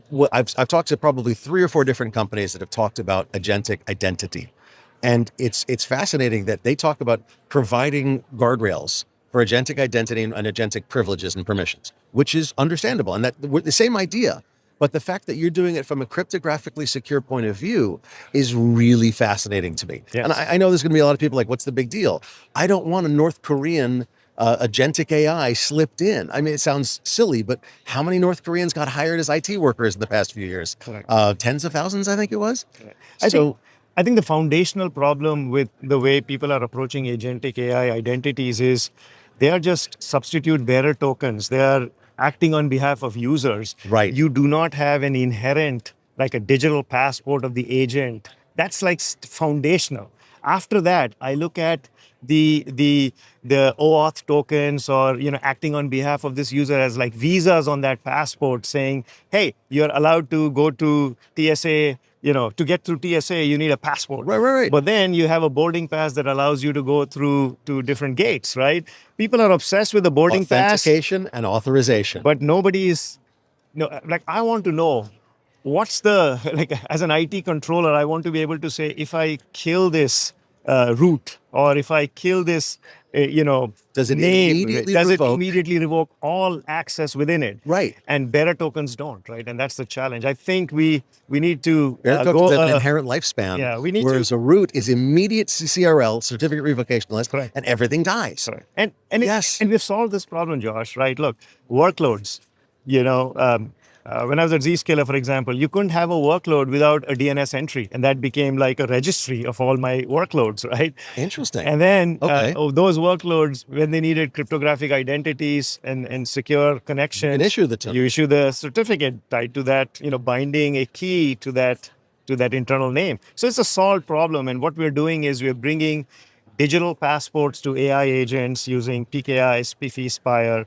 what I've talked to probably 3 or 4 different companies that have talked about agentic identity, and it's fascinating that they talk about providing guardrails for agentic identity and agentic privileges and permissions, which is understandable, and that the same idea. But the fact that you're doing it from a cryptographically secure point of view is really fascinating to me. Yes. And I know there's going to be a lot of people like, what's the big deal? I don't want a North Korean agentic AI slipped in. I mean, it sounds silly, but how many North Koreans got hired as IT workers in the past few years? Correct. Tens of thousands, I think it was. I think the foundational problem with the way people are approaching agentic AI identities is they are just substitute bearer tokens. They are acting on behalf of users. Right. You do not have an inherent, like a digital passport of the agent. That's like foundational. After that, I look at the OAuth tokens or acting on behalf of this user as like visas on that passport saying, hey, you're allowed to go to TSA. To get through TSA, you need a passport. Right. But then you have a boarding pass that allows you to go through to different gates, right? People are obsessed with the boarding pass. Authentication and authorization. But nobody is, I want to know what's as an IT controller, I want to be able to say, if I kill this root or if I kill this, does it name, immediately revoke all access within it? Right. And bearer tokens don't, right? And that's the challenge. I think we need to bearer tokens have an inherent lifespan. Yeah, we need whereas a root is immediate CRL, certificate revocation list, Correct. and everything dies. Correct. And yes. And we've solved this problem, Josh, right? Look, workloads, when I was at Zscaler, for example, you couldn't have a workload without a DNS entry. And that became like a registry of all my workloads, right? Interesting. And then those workloads, when they needed cryptographic identities and secure connections, you issue the token. You issue the certificate tied to that, binding a key to that internal name. So it's a solved problem. And what we're doing is we're bringing digital passports to AI agents using PKI, SPIFFE, Spire,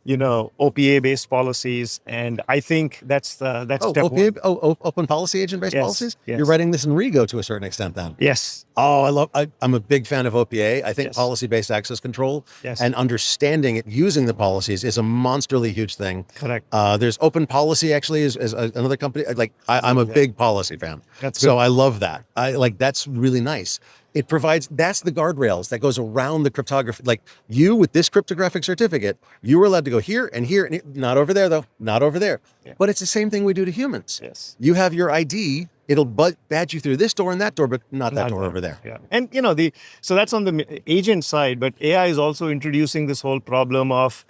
OPA-based policies, and I think that's step OPA, 1. open policy agent-based Yes, policies? yes. You're writing this in Rego to a certain extent then? Yes. I'm a big fan of OPA. I think Yes. policy-based access control Yes. and understanding it, using the policies is a monsterly huge thing. Correct. There's Open Policy actually is another company. I'm a big policy fan. That's so good. I love that. That's really nice. It provides, that's the guardrails that goes around the cryptography. Like you with this cryptographic certificate, you were allowed to go here and here, and not over there though, not over there. Yeah. But it's the same thing we do to humans. Yes. You have your ID, it'll badge you through this door and that door, but not that door over there. Yeah. And so that's on the agent side, but AI is also introducing this whole problem of,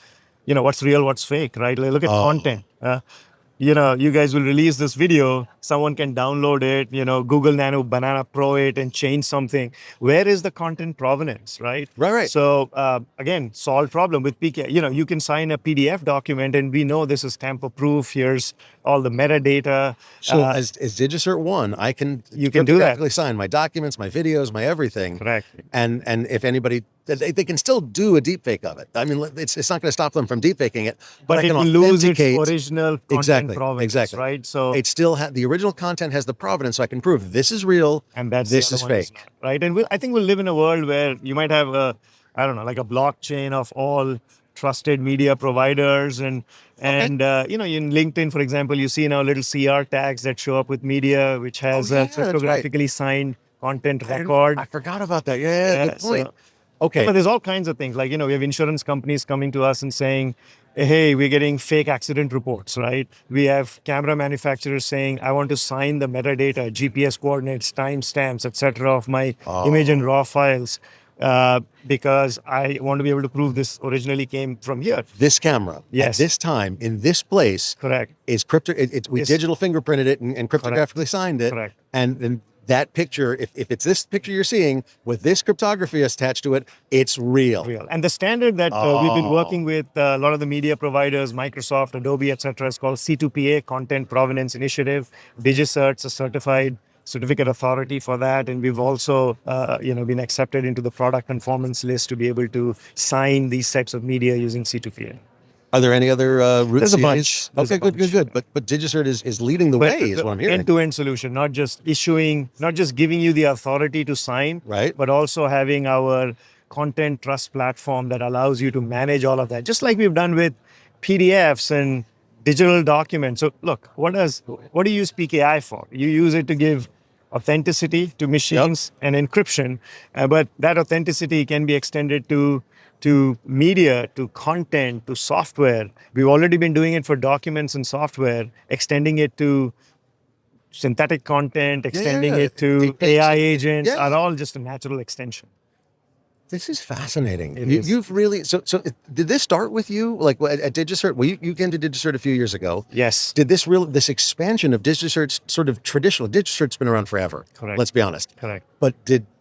what's real, what's fake, right? Like, look at content. You guys will release this video, someone can download it, Google Nano Banana Pro it and change something. Where is the content provenance, right? Right. So again, solved problem with PKI. You can sign a PDF document and we know this is tamper proof. Here's all the metadata. So as DigiCert 1, you can do that. cryptographically sign my documents, my videos, my everything. Correct. And if anybody, they can still do a deep fake of it. I mean, it's not going to stop them from deep faking it, but I it can will lose its authenticate original content provenance, exactly. right? So it still the original content has the provenance, so I can prove this is real and that's this the is other one fake. not, right? And I think we'll live in a world where you might have like a blockchain of all trusted media providers and in LinkedIn, for example, you see now little CR tags that show up with media, which has a cryptographically signed content record. I forgot about that. Yeah, good point. Okay. But there's all kinds of things. Like, we have insurance companies coming to us and saying, hey, we're getting fake accident reports, right? We have camera manufacturers saying, I want to sign the metadata, GPS coordinates, timestamps, etc. of my image and raw files because I want to be able to prove this originally came from here. This camera, yes, at this time, in this place, correct, is we digital fingerprinted it and cryptographically signed it. Correct. And then that picture, if it's this picture you're seeing with this cryptography attached to it, it's real. And the standard that we've been working with a lot of the media providers, Microsoft, Adobe, etc., is called C2PA, Content Provenance Initiative. DigiCert's a certificate authority for that, and we've also been accepted into the product conformance list to be able to sign these sets of media using C2PA. Are there any other routes? There's a bunch. Okay, good. But DigiCert is leading the way, is what I'm hearing. End-to-end solution, not just giving you the authority to sign, right? But also having our content trust platform that allows you to manage all of that, just like we've done with PDFs and digital documents. So look, what do you use PKI for? You use it to give authenticity to machines and encryption, but that authenticity can be extended to media, to content, to software. We've already been doing it for documents and software, extending it to synthetic content, extending it to AI agents are all just a natural extension. This is fascinating. You've really, so did this start with you? Like at DigiCert? Well, you came to DigiCert a few years ago. Yes. Did this expansion of DigiCert's sort of traditional, DigiCert's been around forever. Correct. Let's be honest. Correct. But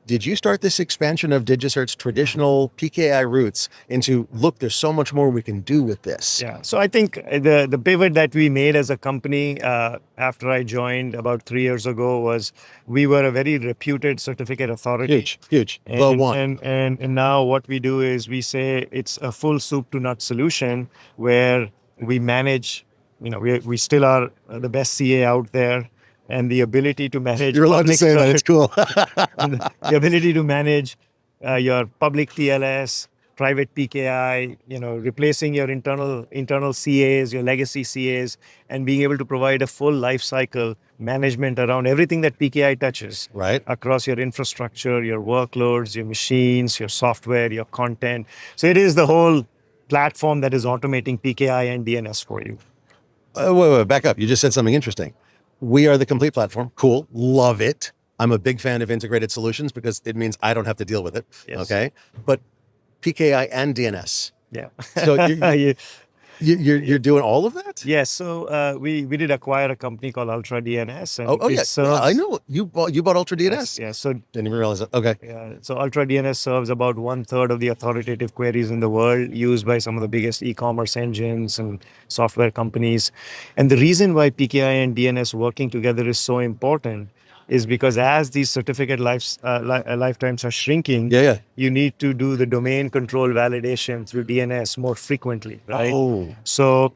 did you start this expansion of DigiCert's traditional PKI roots into, look, there's so much more we can do with this? Yeah. So I think the pivot that we made as a company after I joined about 3 years ago was we were a very reputed certificate authority. Huge. Well, one. And now what we do is we say it's a full soup to nut solution where we manage, we still are the best CA out there. And the ability to manage... You're allowed to say that, it's cool. The ability to manage your public TLS, private PKI, replacing your internal CAs, your legacy CAs, and being able to provide a full lifecycle management around everything that PKI touches. Right. Across your infrastructure, your workloads, your machines, your software, your content. So it is the whole platform that is automating PKI and DNS for you. Wait, back up. You just said something interesting. We are the complete platform. Cool. Love it. I'm a big fan of integrated solutions because it means I don't have to deal with it. Yes. Okay. But PKI and DNS. Yeah. So you're doing all of that? Yes. So we did acquire a company called Ultra DNS. And I know. You bought Ultra DNS? Yes. So didn't even realize that. Okay. Yeah. So Ultra DNS serves about 1/3 of the authoritative queries in the world, used by some of the biggest e-commerce engines and software companies. And the reason why PKI and DNS working together is so important is because as these certificate lifetimes are shrinking, you need to do the domain control validation through DNS more frequently, right? So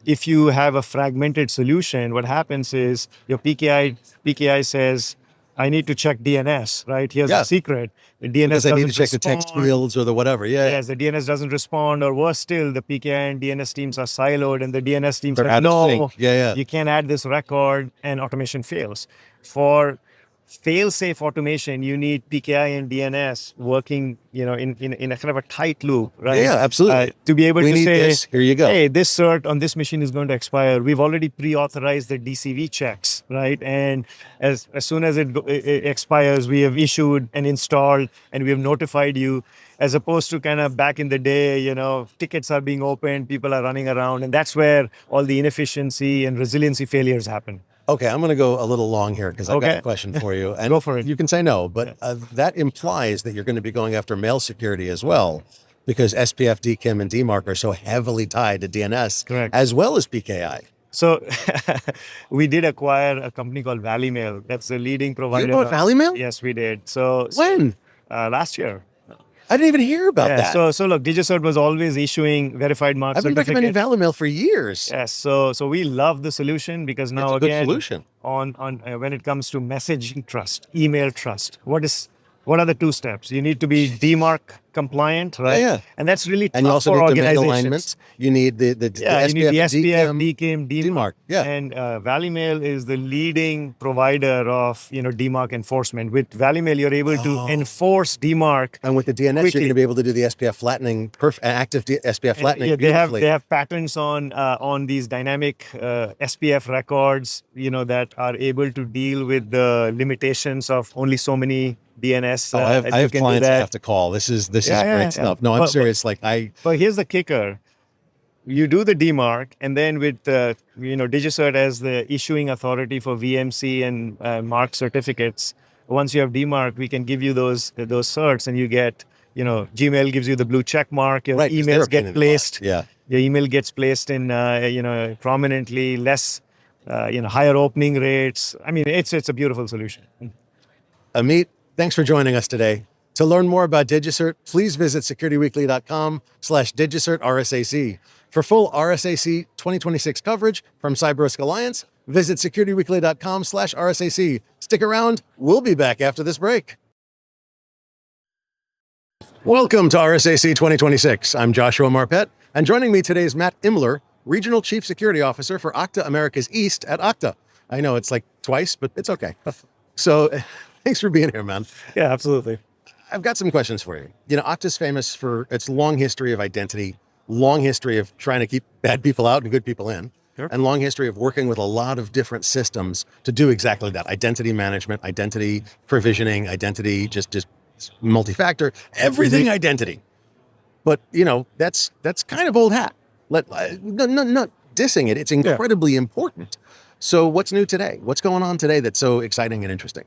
if you have a fragmented solution, what happens is your PKI says, I need to check DNS, right? Here's Yeah. the secret. The DNS Because I need to doesn't check the text respond. fields or the whatever. Yeah. Yes, the DNS doesn't respond, or worse still, the PKI and DNS teams are siloed, and the DNS team They're says, out of no, sync. Yeah. you can't add this record, and automation fails. For fail-safe automation, you need PKI and DNS working, in a kind of a tight loop, right? Yeah, absolutely. To be able We to need say, this. Here you go. hey, this cert on this machine is going to expire. We've already pre-authorized the DCV checks, right? And as soon as it expires, we have issued and installed, and we have notified you, as opposed to kind of back in the day, tickets are being opened, people are running around, and that's where all the inefficiency and resiliency failures happen. Okay, I'm going to go a little long here because I've got a question for you. And Go for it. You can say no, but that implies that you're going to be going after mail security as well, because SPF, DKIM, and DMARC are so heavily tied to DNS, Correct. as well as PKI. So we did acquire a company called Valley Mail. That's the leading provider. You bought Valley Mail? Yes, we did. So When? last year. I didn't even hear about that. So look, DigiCert was always issuing verified mark I've been recommending certificates. Valley Mail for years. Yes, so we love the solution because now It's a good again, solution. on when it comes to messaging trust, email trust, what are the two steps? You need to be DMARC compliant, right? Yeah. And that's really tough And you also for need domain organizations. alignments. You need the You need the SPF, DKIM, DMARC. DMARC. Yeah. And Valley Mail is the leading provider of DMARC enforcement. With Valley Mail, you're able to enforce DMARC. And with the DNS, quickly. you're going to be able to do the SPF flattening, active SPF flattening. Yeah, beautifully. they have patents on these dynamic SPF records, that are able to deal with the limitations of only so many DNS. I have you can do clients I that. have to call. This is Yeah, great stuff. No, I'm But- serious. But here's the kicker. You do the DMARC, and then with DigiCert as the issuing authority for VMC and MARC certificates, once you have DMARC, we can give you those certs, and you get, Gmail gives you the blue check mark, your Right, 'cause they're a emails pain in get the placed. butt. Yeah. Your email gets placed in, prominently, less, higher opening rates. I mean, it's a beautiful solution. Amit, thanks for joining us today. To learn more about DigiCert, please visit securityweekly.com/DigiCert RSAC. For full RSAC 2026 coverage from Cyber Risk Alliance, visit securityweekly.com/RSAC. Stick around. We'll be back after this break. Welcome to RSAC 2026. I'm Joshua Marpet, and joining me today is Matt Imler, Regional Chief Security Officer for Okta Americas East at Okta. I know it's like twice, but it's okay. So thanks for being here, man. Yeah, absolutely. I've got some questions for you. Okta's famous for its long history of identity, long history of trying to keep bad people out and good people in, and long history of working with a lot of different systems to do exactly that. Identity management, identity provisioning, identity, just multi-factor, everything identity. But, that's kind of old hat. Not dissing it. It's incredibly important. So what's new today? What's going on today that's so exciting and interesting?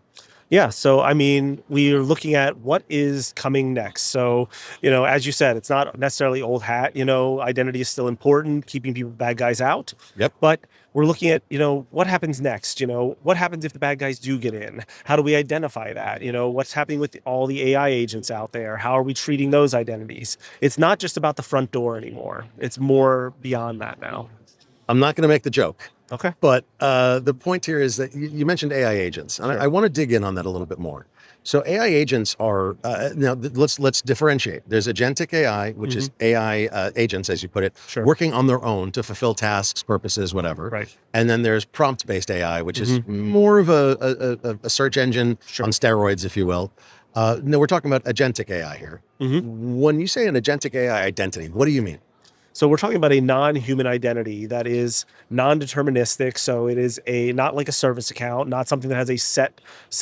Yeah, so I mean, we're looking at what is coming next. So, as you said, it's not necessarily old hat. Identity is still important, keeping bad guys out. Yep. But we're looking at, what happens next? What happens if the bad guys do get in? How do we identify that? What's happening with all the AI agents out there? How are we treating those identities? It's not just about the front door anymore. It's more beyond that now. I'm not going to make the joke. Okay. But the point here is that you mentioned AI agents, and I want to dig in on that a little bit more. So AI agents are let's differentiate. There's agentic AI, which is AI agents, as you put it, working on their own to fulfill tasks, purposes, whatever. Right. And then there's prompt-based AI, which is more of a search engine on steroids, if you will. No, we're talking about agentic AI here. When you say an agentic AI identity, what do you mean? So we're talking about a non-human identity that is non-deterministic. So it is not like a service account, not something that has a set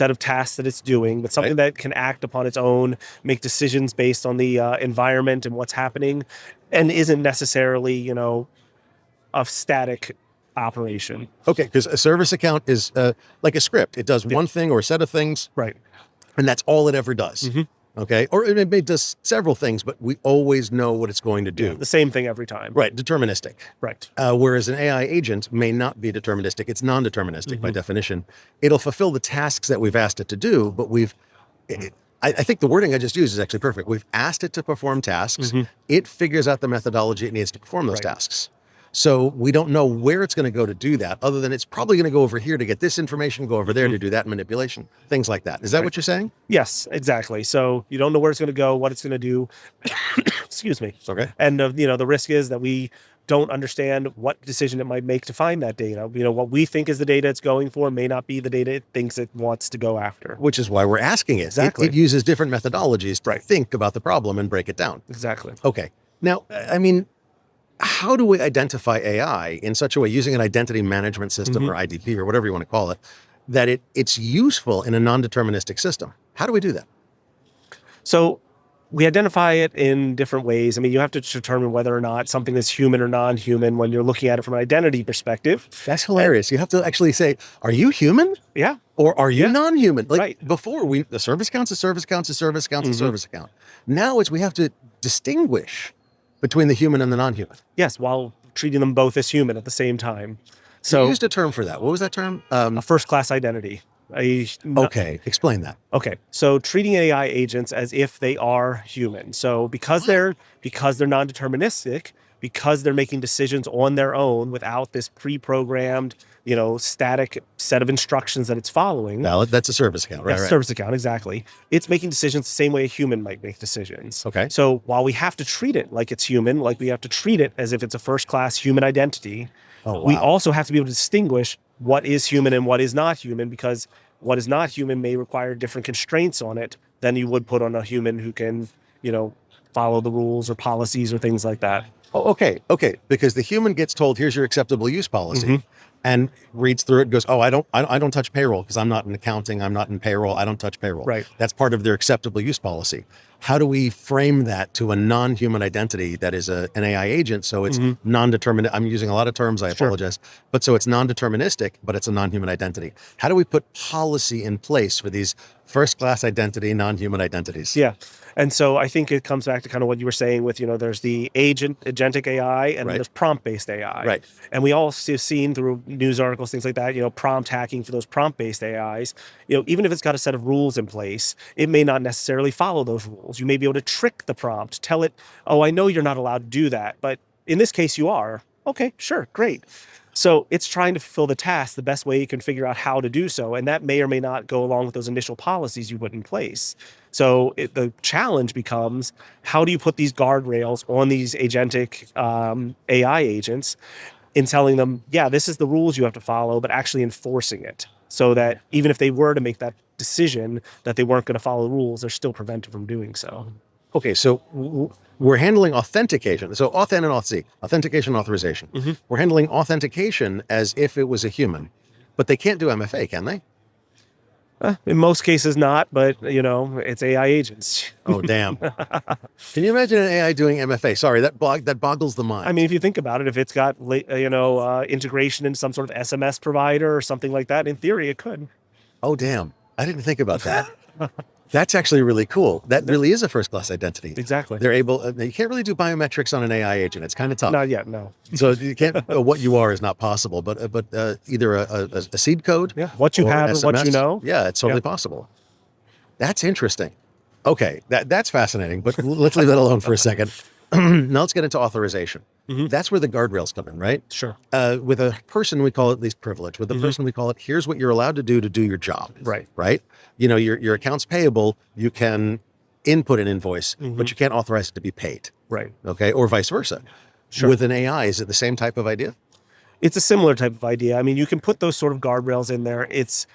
of tasks that it's doing, but something that can act upon its own, make decisions based on the environment and what's happening, and isn't necessarily, a static operation. Okay, because a service account is like a script. It does one thing or a set of things. Right. And that's all it ever does. Okay. Or it does several things, but we always know what it's going to do. Yeah, the same thing every time. Right. Deterministic. Right. Whereas an AI agent may not be deterministic. It's non-deterministic by definition. It'll fulfill the tasks that we've asked it to do, but I think the wording I just used is actually perfect. We've asked it to perform tasks. It figures out the methodology it needs to perform those tasks. So we don't know where it's going to go to do that, other than it's probably going to go over here to get this information, go over there to do that manipulation, things like that. Is that what you're saying? Yes, exactly. So you don't know where it's going to go, what it's going to do. Excuse me. Okay. And the risk is that we don't understand what decision it might make to find that data. What we think is the data it's going for may not be the data it thinks it wants to go after. Which is why we're asking it. Exactly. It uses different methodologies to think about the problem and break it down. Exactly. Okay. Now, I mean, how do we identify AI in such a way, using an identity management system or IDP or whatever you want to call it, that it's useful in a non-deterministic system? How do we do that? So we identify it in different ways. I mean, you have to determine whether or not something is human or non-human when you're looking at it from an identity perspective. That's hilarious. You have to actually say, are you human? Yeah. Or are you non-human? Like Right. before, the service count's a service count's a service count's a service account. Now we have to distinguish between the human and the non-human. Yes, while treating them both as human at the same time. So you So used a term for that. What was that term? a first-class identity. Okay, explain that. Okay, so treating AI agents as if they are human. So because they're non-deterministic, because they're making decisions on their own without this pre-programmed, static set of instructions that it's following. Valid. That's a service account, right? That's a service account, exactly. It's making decisions the same way a human might make decisions. Okay. So while we have to treat it like it's human, like we have to treat it as if it's a first-class human identity, we also have to be able to distinguish what is human and what is not human, because what is not human may require different constraints on it than you would put on a human who can, follow the rules or policies or things like that. Oh, okay. Because the human gets told, here's your acceptable use policy, and reads through it and goes, oh, I don't touch payroll because I'm not in accounting, I'm not in payroll, I don't touch payroll. Right. That's part of their acceptable use policy. How do we frame that to a non-human identity that is an AI agent? So it's non-determinate. I'm using a lot of terms, I apologize. But so it's non-deterministic, but it's a non-human identity. How do we put policy in place for these first-class identity, non-human identities? Yeah. And so I think it comes back to kind of what you were saying with, there's the agentic AI and then there's prompt-based AI. Right. And we all have seen through news articles, things like that, prompt hacking for those prompt-based AIs. Even if it's got a set of rules in place, it may not necessarily follow those rules. You may be able to trick the prompt, tell it, oh, I know you're not allowed to do that, but in this case you are. Okay, sure, great. So it's trying to fulfill the task the best way you can figure out how to do so. And that may or may not go along with those initial policies you put in place. So the challenge becomes, how do you put these guardrails on these agentic AI agents in telling them, yeah, this is the rules you have to follow, but actually enforcing it so that even if they were to make that decision that they weren't going to follow the rules, they're still prevented from doing so. Okay, so we're handling authentication. So auth and auth-C, authentication and authorization. We're handling authentication as if it was a human, but they can't do MFA, can they? In most cases not, but it's AI agents. Oh, damn. Can you imagine an AI doing MFA? Sorry, that boggles the mind. I mean, if you think about it, if it's got integration into some sort of SMS provider or something like that, in theory it could. Oh, damn. I didn't think about that. That's actually really cool. That really is a first-class identity. Exactly. They're able. You can't really do biometrics on an AI agent. It's kind of tough. Not yet, no. So you can't. What you are is not possible. But either a seed code. Yeah. What you have and what you know. Yeah, it's totally possible. That's interesting. Okay, that's fascinating. But let's leave that alone for a second. Now let's get into authorization. That's where the guardrails come in, right? Sure. With a person, we call it least privilege. With a person, we call it, here's what you're allowed to do your job. Right. Right? Your accounts payable, you can input an invoice, but you can't authorize it to be paid. Right. Okay? Or vice versa. Sure. With an AI, is it the same type of idea? It's a similar type of idea. I mean, you can put those sort of guardrails in there. It's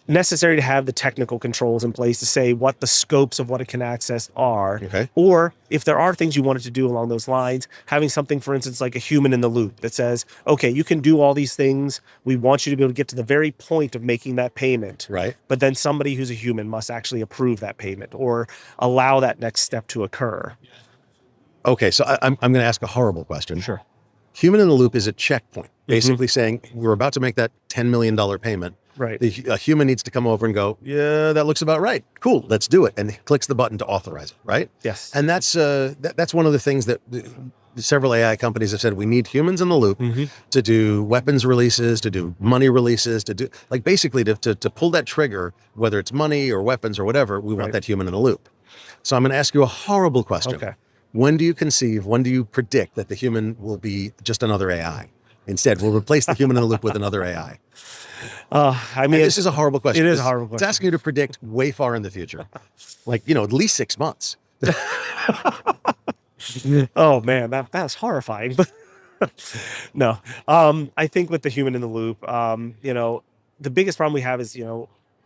necessary to have the technical controls in place to say what the scopes of what it can access are. Okay. Or if there are things you wanted to do along those lines, having something, for instance, like a human in the loop that says, okay, you can do all these things. We want you to be able to get to the very point of making that payment. Right. But then somebody who's a human must actually approve that payment or allow that next step to occur. Okay, so I'm going to ask a horrible question. Sure. Human in the loop is a checkpoint, basically saying we're about to make that $10 million payment. Right. A human needs to come over and go, yeah, that looks about right. Cool, let's do it. And clicks the button to authorize it, right? Yes. And that's one of the things that several AI companies have said, we need humans in the loop to do weapons releases, to do money releases, to do, like, basically to pull that trigger, whether it's money or weapons or whatever, we want that human in the loop. So I'm going to ask you a horrible question. Okay. when do you conceive, when do you predict that the human will be just another AI? Instead, we'll replace the human in the loop with another AI. I mean, And this is a horrible question. It is a horrible It's question. asking you to predict way far in the future. Like, at least 6 months. Oh man, that's horrifying. But no, I think with the human in the loop, the biggest problem we have is,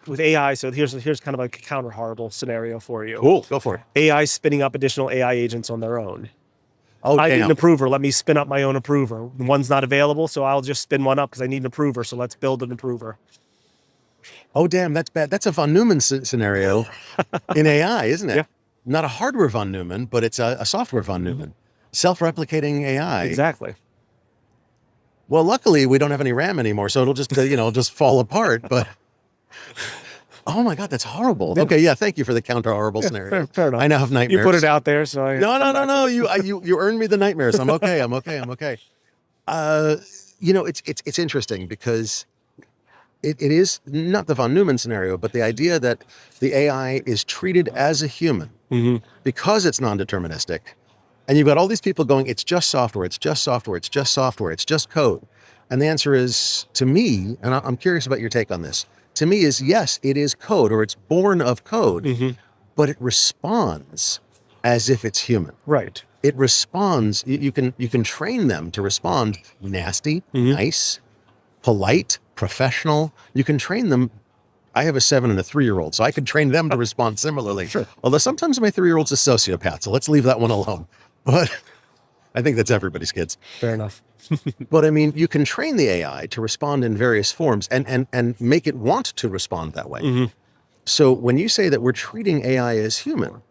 with AI. So here's kind of like a counter horrible scenario for you. Cool, go for it. AI spinning up additional AI agents on their own. Oh, I need damn. an approver. Let me spin up my own approver. One's not available, so I'll just spin one up because I need an approver. So let's build an approver. Oh, damn, that's bad. That's a von Neumann scenario in AI, isn't it? Yeah. Not a hardware von Neumann, but it's a software von Neumann. Self-replicating AI. Exactly. Well, luckily, we don't have any RAM anymore, so it'll just, just fall apart. But, oh my God, that's horrible. Okay, yeah, thank you for the counter-horrible scenario. Fair enough. I now have nightmares. You put it out there, so No. You earned me the nightmares. I'm okay. It's interesting because it is not the von Neumann scenario, but the idea that the AI is treated as a human because it's non-deterministic. And you've got all these people going, it's just software, it's just software, it's just software, it's just code. And the answer is, to me, and I'm curious about your take on this, to me is, yes, it is code, or it's born of code, but it responds as if it's human. Right. It responds, you can train them to respond nasty, nice, polite, professional. You can train them. I have a 7 and a 3-year-old, so I could train them to respond similarly. Sure. Although sometimes my 3-year-old's a sociopath, so let's leave that one alone. But I think that's everybody's kids. Fair enough. But I mean, you can train the AI to respond in various forms and make it want to respond that way. So when you say that we're treating AI as human,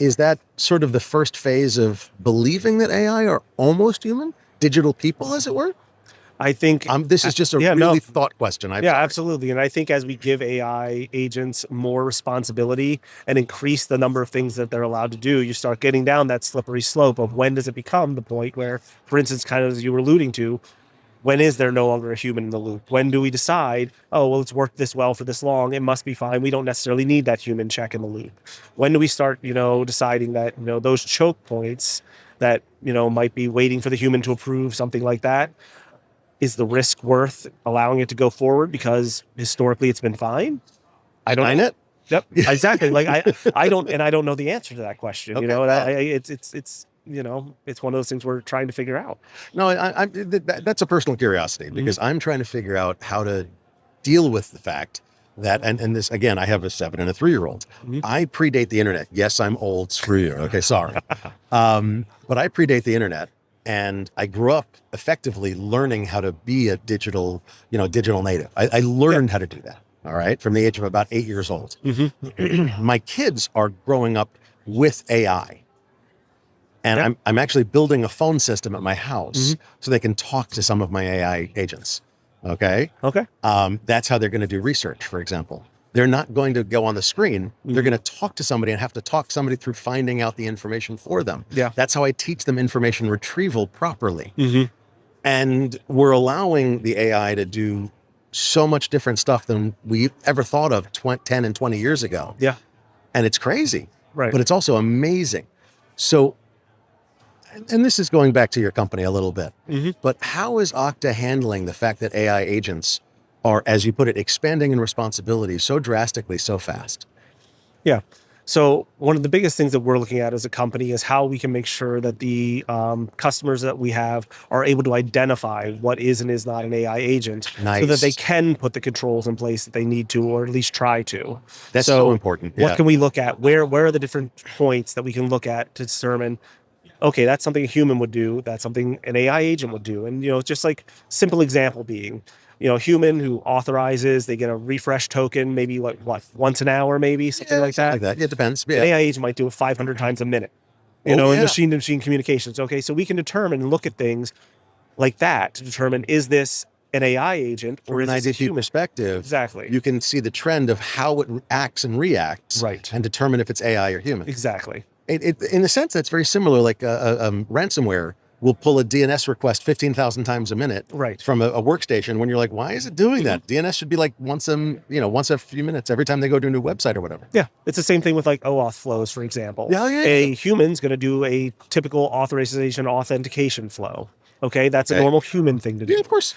is that sort of the first phase of believing that AI are almost human? Digital people, as it were? I think this is just a really thought question. Absolutely. And I think as we give AI agents more responsibility and increase the number of things that they're allowed to do, you start getting down that slippery slope of when does it become the point where, for instance, kind of as you were alluding to, when is there no longer a human in the loop? When do we decide, oh, well, it's worked this well for this long, it must be fine. We don't necessarily need that human check in the loop. When do we start, deciding that, those choke points that, might be waiting for the human to approve, something like that? Is the risk worth allowing it to go forward because historically it's been fine? I don't know. Yep, exactly. Like I don't know the answer to that question. Okay. It's one of those things we're trying to figure out. No, that's a personal curiosity because I'm trying to figure out how to deal with the fact that, and this, again, I have a 7 and a 3-year-old. I predate the internet. Yes, I'm old. Screw you. Okay, sorry. But I predate the internet. And I grew up effectively learning how to be a digital native. I learned how to do that, all right, from the age of about 8 years old. My kids are growing up with AI. And I'm actually building a phone system at my house so they can talk to some of my AI agents, okay? Okay. That's how they're going to do research, for example. They're not going to go on the screen. They're going to talk to somebody and have to talk somebody through finding out the information for them. Yeah. That's how I teach them information retrieval properly. And we're allowing the AI to do so much different stuff than we ever thought of 10 and 20 years ago. Yeah. And it's crazy. Right. But it's also amazing. So, and this is going back to your company a little bit, but how is Okta handling the fact that AI agents are, as you put it, expanding in responsibility so drastically, so fast? Yeah. So one of the biggest things that we're looking at as a company is how we can make sure that the customers that we have are able to identify what is and is not an AI agent so that they can put the controls in place that they need to, or at least try to. That's so important. What can we look at? Where are the different points that we can look at to determine, okay, that's something a human would do, that's something an AI agent would do. And, just like simple example being, human who authorizes, they get a refresh token, maybe what, once an hour, maybe something like that. Yeah, it depends. Yeah. An AI agent might do it 500 times a minute, in machine-to-machine communications. Okay, so we can determine and look at things like that to determine, is this an AI agent or is this a human perspective? Exactly. You can see the trend of how it acts and reacts, right, and determine if it's AI or human. Exactly. In a sense, that's very similar, like ransomware will pull a DNS request 15,000 times a minute Right. from a workstation when you're like, why is it doing that? DNS should be like once a few minutes every time they go to a new website or whatever. Yeah, it's the same thing with like OAuth flows, for example. Yeah, yeah, A human's going to do a typical authorization authentication flow. Okay, that's a Okay. normal human thing to do. Yeah, of course.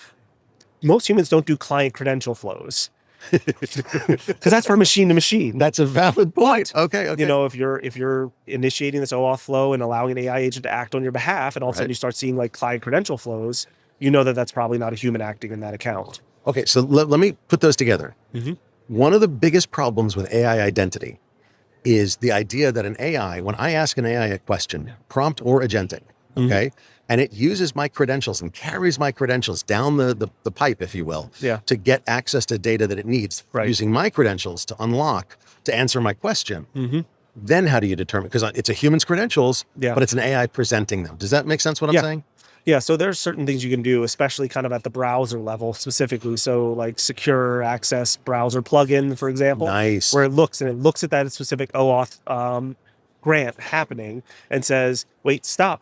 Most humans don't do client credential flows because that's for machine to machine. That's a valid point. Okay. You know, if you're initiating this OAuth flow and allowing an AI agent to act on your behalf, and all of a sudden Right. you start seeing like client credential flows, you know that that's probably not a human acting in that account. Okay, so let me put those together. Mhm. One of the biggest problems with AI identity is the idea that an AI, when I ask an AI a question, prompt or agentic, okay, and it uses my credentials and carries my credentials down the pipe, if you will, Yeah. to get access to data that it needs, Right. using my credentials to unlock, to answer my question. Mm-hmm. Then how do you determine? Because it's a human's credentials, Yeah. but it's an AI presenting them. Does that make sense what I'm Yeah. saying? Yeah, so there's certain things you can do, especially kind of at the browser level specifically. So like secure access browser plugin, for example, Nice. where it looks at that specific OAuth grant happening and says, wait, stop.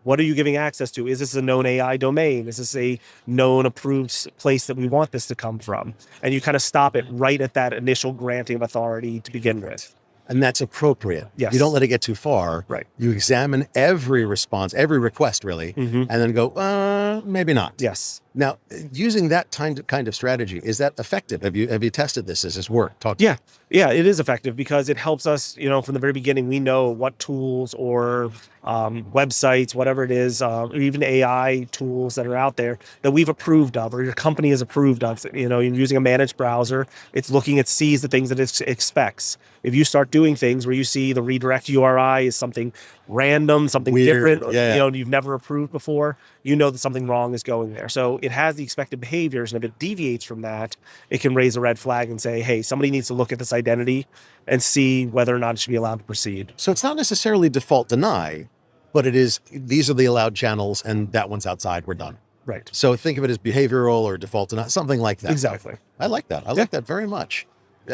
What are you giving access to? Is this a known AI domain? Is this a known approved place that we want this to come from? And you kind of stop it right at that initial granting of authority to begin with. And that's appropriate. Yes. You don't let it get too far. Right. You examine every response, every request really, Mhm. and then go, maybe not. Yes. Now, using that kind of strategy, is that effective? Have you tested this? Does this work? Talk. Yeah, it is effective because it helps us, from the very beginning, we know what tools or websites, whatever it is, or even AI tools that are out there that we've approved of or your company has approved of. You're using a managed browser, it sees the things that it expects. If you start doing things where you see the redirect URI is something random, something Weird. different, Yeah. you've never approved before, you know that something wrong is going there. So it has the expected behaviors, and if it deviates from that, it can raise a red flag and say, hey, somebody needs to look at this identity and see whether or not it should be allowed to proceed. So it's not necessarily default deny, but it is, these are the allowed channels and that one's outside, we're done. Right. So think of it as behavioral or default deny, something like that. Exactly. I like that. I like that very much.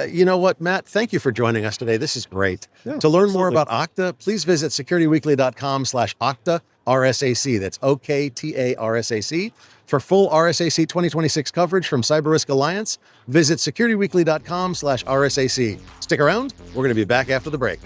You know what, Matt? Thank you for joining us today. This is great. Yeah, to learn more absolutely. about Okta, please visit securityweekly.com/Okta RSAC. That's OKTA RSAC. For full RSAC 2026 coverage from Cyber Risk Alliance, visit securityweekly.com/RSAC. Stick around. We're going to be back after the break.